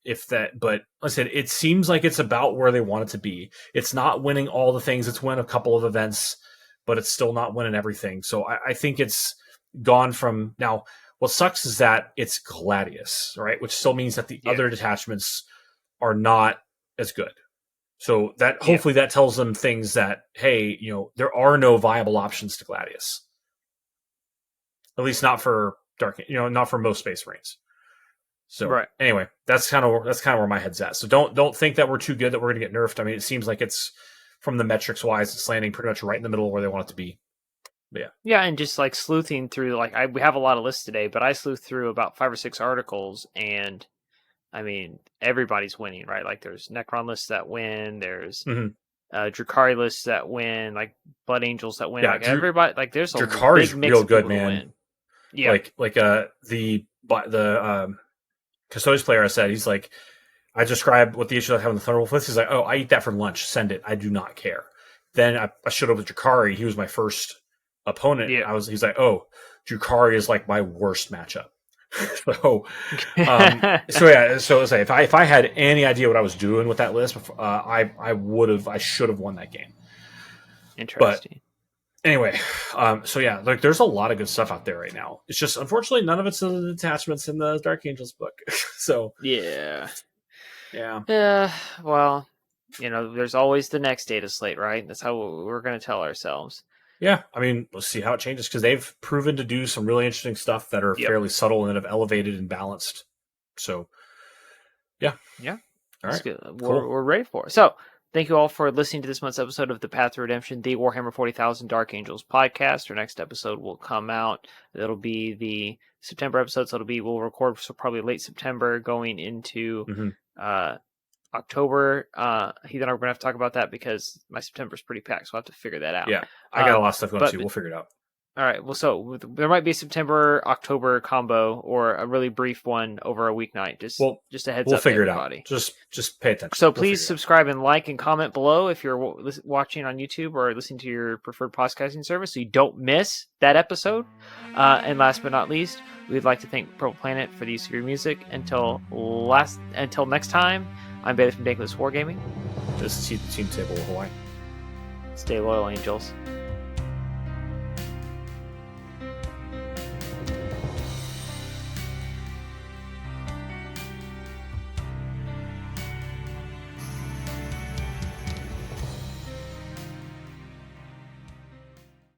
If that, but like I said, it seems like it's about where they want it to be. It's not winning all the things. It's win a couple of events, but it's still not winning everything. So I think it's gone from now. What sucks is that it's Gladius, right? Which still means that the other detachments are not as good. So that hopefully that tells them things that, hey, there are no viable options to Gladius. At least not for not for most Space Marines. So anyway, that's kind of where my head's at. So don't think that we're too good that we're going to get nerfed. I mean, it seems like it's from the metrics wise, it's landing pretty much right in the middle where they want it to be. But yeah, and just like sleuthing through, we have a lot of lists today, but I sleuthed through about 5 or 6 articles, and I mean everybody's winning, right? Like there's Necron lists that win, there's Drukhari lists that win, like Blood Angels that win. Yeah, like everybody, like there's a Drukhari's big mix real of good, people man. To win. Yeah, like the Custodes player I said, he's like, I described what the issue I have in the Thunderwolf with. He's like, oh, I eat that for lunch. Send it. I do not care. Then I showed up with Drukhari. He was my first opponent. Yeah. He's like, oh, Drukhari is like my worst matchup. So it's like if I had any idea what I was doing with that list, I should have won that game. Interesting. But anyway, like there's a lot of good stuff out there right now. It's just unfortunately none of it's in the detachments in the Dark Angels book. So yeah. Yeah. Well, there's always the next data slate, right? That's how we're going to tell ourselves. Yeah, I mean, we'll see how it changes because they've proven to do some really interesting stuff that are fairly subtle and have elevated and balanced. So, yeah. Yeah. All right. Good. Cool. We're ready for it. So, thank you all for listening to this month's episode of the Path to Redemption, the Warhammer 40,000 Dark Angels podcast. Our next episode will come out. It'll be the September episode, so we'll record probably late September going into October. Heath and I are going to have to talk about that because my September's pretty packed, so I'll have to figure that out. Yeah, I got a lot of stuff going too. We'll figure it out. All right. Well, so there might be a September-October combo or a really brief one over a weeknight. Just a heads up. We'll figure everybody. It out. Just pay attention. So please subscribe and like and comment below if you're watching on YouTube or listening to your preferred podcasting service, so you don't miss that episode. And last but not least, we'd like to thank Purple Planet for the use of your music. Until next time, I'm Bailey from Dank Wargaming. This is Heath, the Team Table of Hawaii. Stay loyal, Angels.